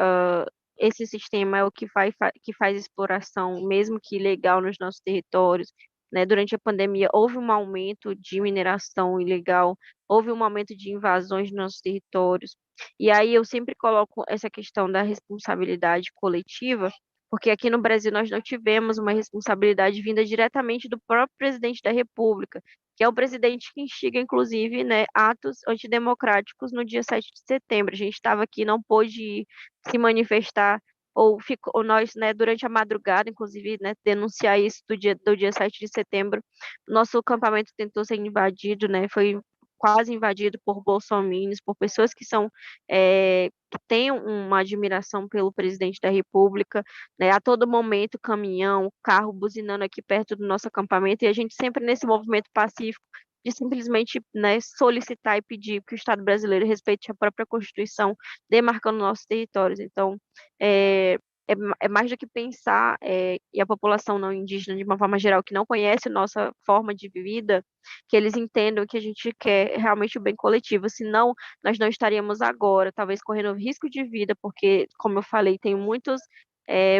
esse sistema é o que faz exploração, mesmo que ilegal, nos nossos territórios. Né? Durante a pandemia, houve um aumento de mineração ilegal, houve um aumento de invasões nos nossos territórios. E aí eu sempre coloco essa questão da responsabilidade coletiva, porque aqui no Brasil nós não tivemos uma responsabilidade vinda diretamente do próprio presidente da República, que é o presidente que instiga, inclusive, né, atos antidemocráticos no dia 7 de setembro. A gente estava aqui, não pôde se manifestar, ou nós, né, durante a madrugada, inclusive, né, denunciar isso do dia 7 de setembro. Nosso acampamento tentou ser invadido, né, foi quase invadido por bolsominions, por pessoas que são que têm uma admiração pelo presidente da República, né, a todo momento caminhão, carro buzinando aqui perto do nosso acampamento, e a gente sempre nesse movimento pacífico de simplesmente, né, solicitar e pedir que o Estado brasileiro respeite a própria Constituição, demarcando nossos territórios. Então, é mais do que pensar, e a população não indígena, de uma forma geral, que não conhece nossa forma de vida, que eles entendam que a gente quer realmente o bem coletivo, senão nós não estaríamos agora, talvez correndo risco de vida, porque, como eu falei, tem muitos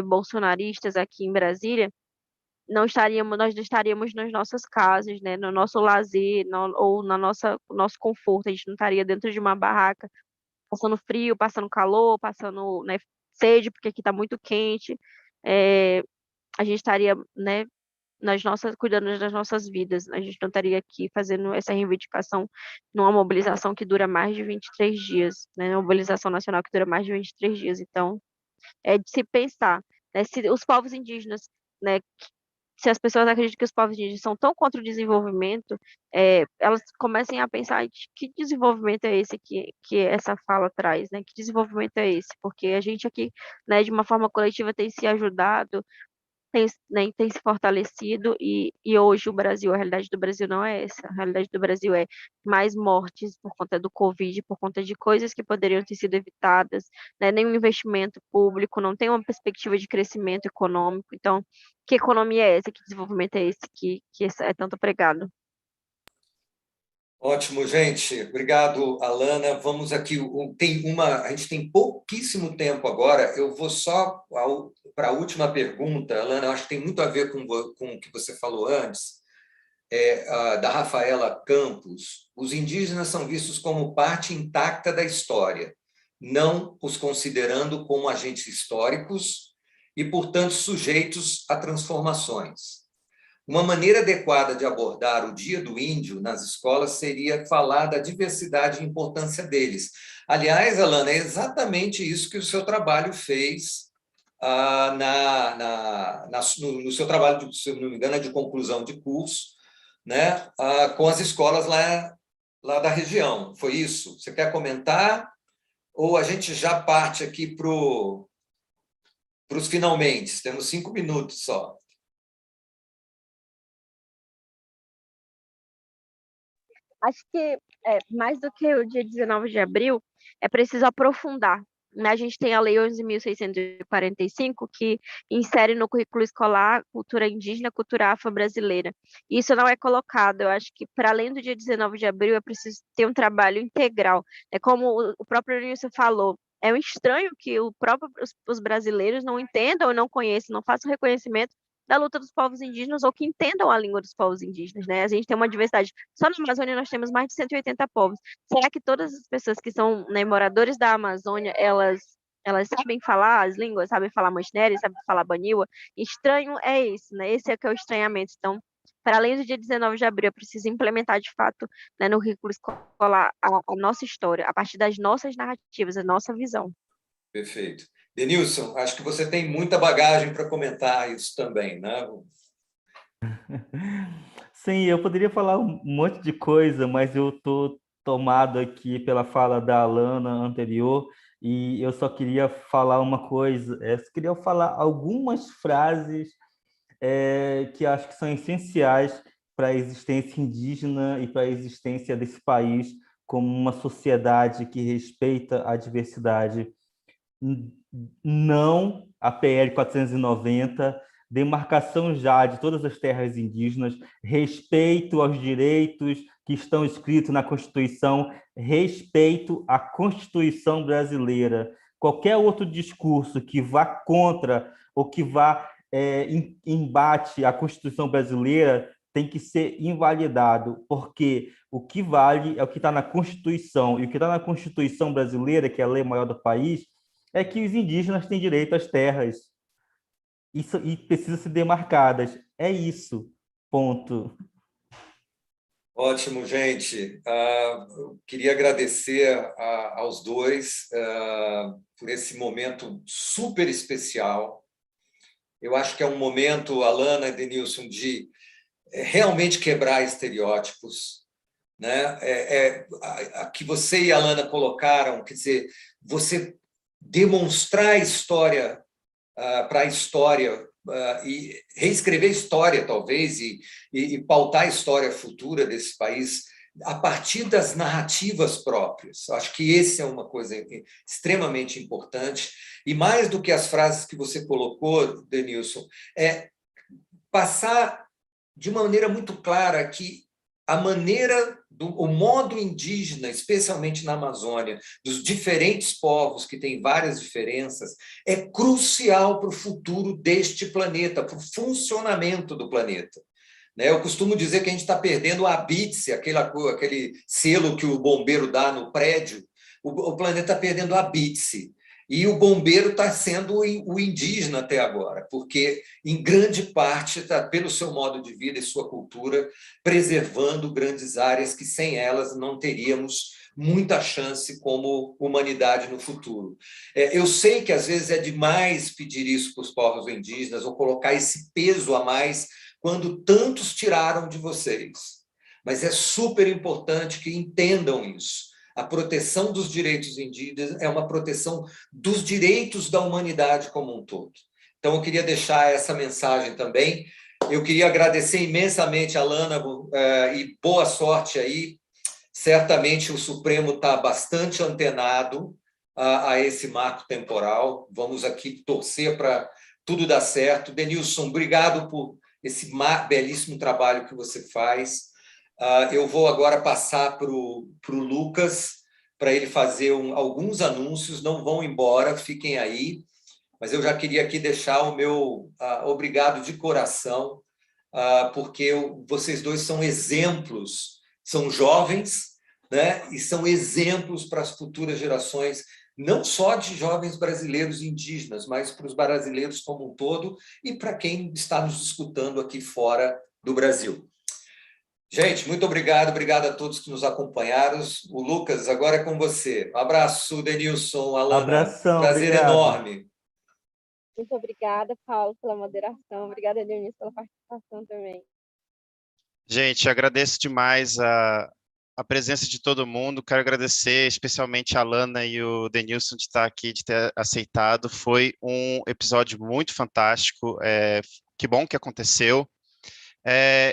bolsonaristas aqui em Brasília, nós não estaríamos nas nossas casas, né, no nosso lazer, ou na nosso conforto, a gente não estaria dentro de uma barraca, passando frio, passando calor, passando, né, sede, porque aqui está muito quente, a gente estaria, né, cuidando das nossas vidas, a gente não estaria aqui fazendo essa reivindicação numa mobilização que dura mais de 23 dias, né, uma mobilização nacional que dura mais de 23 dias, então, é de se pensar, né, se os povos indígenas, né, se as pessoas acreditam que os povos indígenas são tão contra o desenvolvimento, elas comecem a pensar de que desenvolvimento é esse que essa fala traz, né? Que desenvolvimento é esse? Porque a gente aqui, né, de uma forma coletiva, tem se ajudado, né, tem se fortalecido, e hoje o Brasil, a realidade do Brasil não é essa. A realidade do Brasil é mais mortes por conta do Covid, por conta de coisas que poderiam ter sido evitadas, né, nenhum investimento público, não tem uma perspectiva de crescimento econômico. Então, que economia é essa? Que desenvolvimento é esse que é tanto pregado? Ótimo, gente. Obrigado, Alana. Vamos aqui. A gente tem pouquíssimo tempo agora. Eu vou só para a última pergunta, Alana. Eu acho que tem muito a ver com o que você falou antes, da Rafaela Campos. Os indígenas são vistos como parte intacta da história, não os considerando como agentes históricos e, portanto, sujeitos a transformações. uma maneira adequada de abordar o Dia do Índio nas escolas seria falar da diversidade e importância deles. Aliás, Alana, é exatamente isso que o seu trabalho fez no seu trabalho, se não me engano, de conclusão de curso, né, com as escolas lá da região. Foi isso? Você quer comentar? Ou a gente já parte aqui para os finalmente? Temos 5 minutos só. Acho que mais do que o dia 19 de abril, é preciso aprofundar, né? A gente tem a Lei 11.645, que insere no currículo escolar cultura indígena, cultura afro-brasileira. Isso não é colocado. Eu acho que, para além do dia 19 de abril, é preciso ter um trabalho integral. É como o próprio Nilson falou, é um estranho que os brasileiros não entendam ou não conheçam, não façam reconhecimento da luta dos povos indígenas ou que entendam a língua dos povos indígenas, né? A gente tem uma diversidade. Só na Amazônia nós temos mais de 180 povos. Será que todas as pessoas que são, né, moradores da Amazônia, elas sabem falar as línguas, sabem falar Manchineri, sabem falar Baniwa? Estranho é isso, né? Esse é que é o estranhamento. Então, para além do dia 19 de abril, eu preciso implementar de fato, né, no currículo escolar a nossa história, a partir das nossas narrativas, a nossa visão. Perfeito. Denilson, acho que você tem muita bagagem para comentar isso também, né? Sim, eu poderia falar um monte de coisa, mas eu estou tomado aqui pela fala da Alana anterior e eu só queria falar uma coisa, eu queria falar algumas frases que acho que são essenciais para a existência indígena e para a existência desse país como uma sociedade que respeita a diversidade. Não a PL 490, demarcação já de todas as terras indígenas, respeito aos direitos que estão escritos na Constituição, respeito à Constituição brasileira. Qualquer outro discurso que vá contra ou que vá embate à Constituição brasileira tem que ser invalidado, porque o que vale é o que está na Constituição, e o que está na Constituição brasileira, que é a lei maior do país, é que os indígenas têm direito às terras e precisam ser demarcadas. É isso. Ponto. Ótimo, gente. Eu queria agradecer aos dois por esse momento super especial. Eu acho que é um momento, Alana e Denilson, de realmente quebrar estereótipos, né? Que você e a Alana colocaram, quer dizer, você demonstrar a história para a história e reescrever a história, talvez, e pautar a história futura desse país a partir das narrativas próprias. Acho que esse é uma coisa extremamente importante. E mais do que as frases que você colocou, Denilson, é passar de uma maneira muito clara que a maneira, o modo indígena, especialmente na Amazônia, dos diferentes povos, que têm várias diferenças, é crucial para o futuro deste planeta, para o funcionamento do planeta. Eu costumo dizer que a gente está perdendo a BITSE, aquele selo que o bombeiro dá no prédio, o planeta está perdendo a BITSE. E o bombeiro está sendo o indígena até agora, porque, em grande parte, está, pelo seu modo de vida e sua cultura, preservando grandes áreas que, sem elas, não teríamos muita chance como humanidade no futuro. Eu sei que, às vezes, é demais pedir isso para os povos indígenas ou colocar esse peso a mais quando tantos tiraram de vocês. Mas é super importante que entendam isso. A proteção dos direitos indígenas é uma proteção dos direitos da humanidade como um todo. Então, eu queria deixar essa mensagem também. Eu queria agradecer imensamente a Alana e boa sorte aí. Certamente o Supremo está bastante antenado a esse marco temporal. Vamos aqui torcer para tudo dar certo. Denilson, obrigado por esse belíssimo trabalho que você faz. Eu vou agora passar para o Lucas, para ele fazer alguns anúncios. Não vão embora, fiquem aí. Mas eu já queria aqui deixar o meu obrigado de coração, porque vocês dois são exemplos, são jovens, né? E são exemplos para as futuras gerações, não só de jovens brasileiros indígenas, mas para os brasileiros como um todo e para quem está nos escutando aqui fora do Brasil. Gente, muito obrigado a todos que nos acompanharam. O Lucas, agora é com você. Um abraço, Denilson, Alana. Abração, prazer obrigado. enorme. Muito obrigada, Paulo, pela moderação. Obrigada, Dionísio, pela participação também. Gente, agradeço demais a presença de todo mundo. Quero agradecer especialmente a Alana e o Denilson de estar aqui, de ter aceitado. Foi um episódio muito fantástico. Que bom que aconteceu.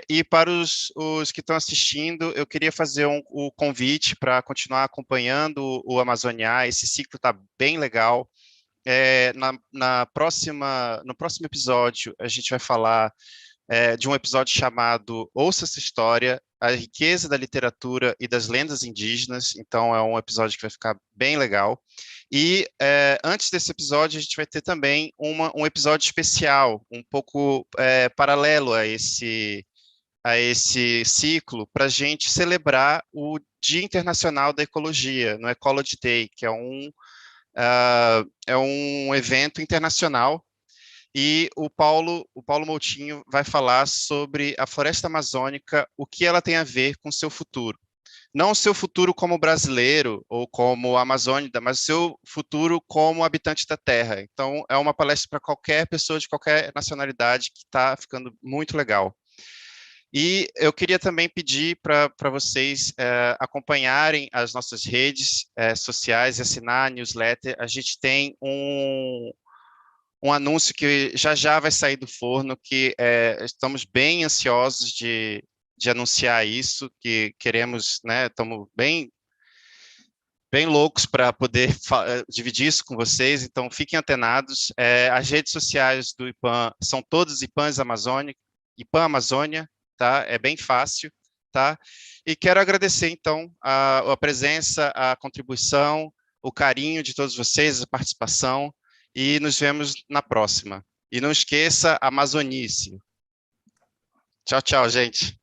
E para os que estão assistindo, eu queria fazer o convite para continuar acompanhando o Amazoniar. Esse ciclo está bem legal. No próximo episódio, a gente vai falar de um episódio chamado Ouça essa História, a riqueza da literatura e das lendas indígenas. Então, é um episódio que vai ficar bem legal. E antes desse episódio, a gente vai ter também um episódio especial, um pouco paralelo a esse ciclo, para a gente celebrar o Dia Internacional da Ecologia, no Ecology Day, que é um evento internacional. E o Paulo Moutinho vai falar sobre a floresta amazônica, o que ela tem a ver com o seu futuro. Não o seu futuro como brasileiro ou como amazônida, mas o seu futuro como habitante da terra. Então, é uma palestra para qualquer pessoa de qualquer nacionalidade, que está ficando muito legal. E eu queria também pedir para vocês acompanharem as nossas redes sociais e assinar a newsletter. A gente tem um anúncio que já vai sair do forno, que estamos bem ansiosos de anunciar isso, que queremos, né, estamos bem loucos para poder dividir isso com vocês, então fiquem antenados. As redes sociais do IPAM são todas IPAM Amazônia, tá? É bem fácil, tá? E quero agradecer, então, a presença, a contribuição, o carinho de todos vocês, a participação, e nos vemos na próxima. E não esqueça, amazonice. Tchau, tchau, gente.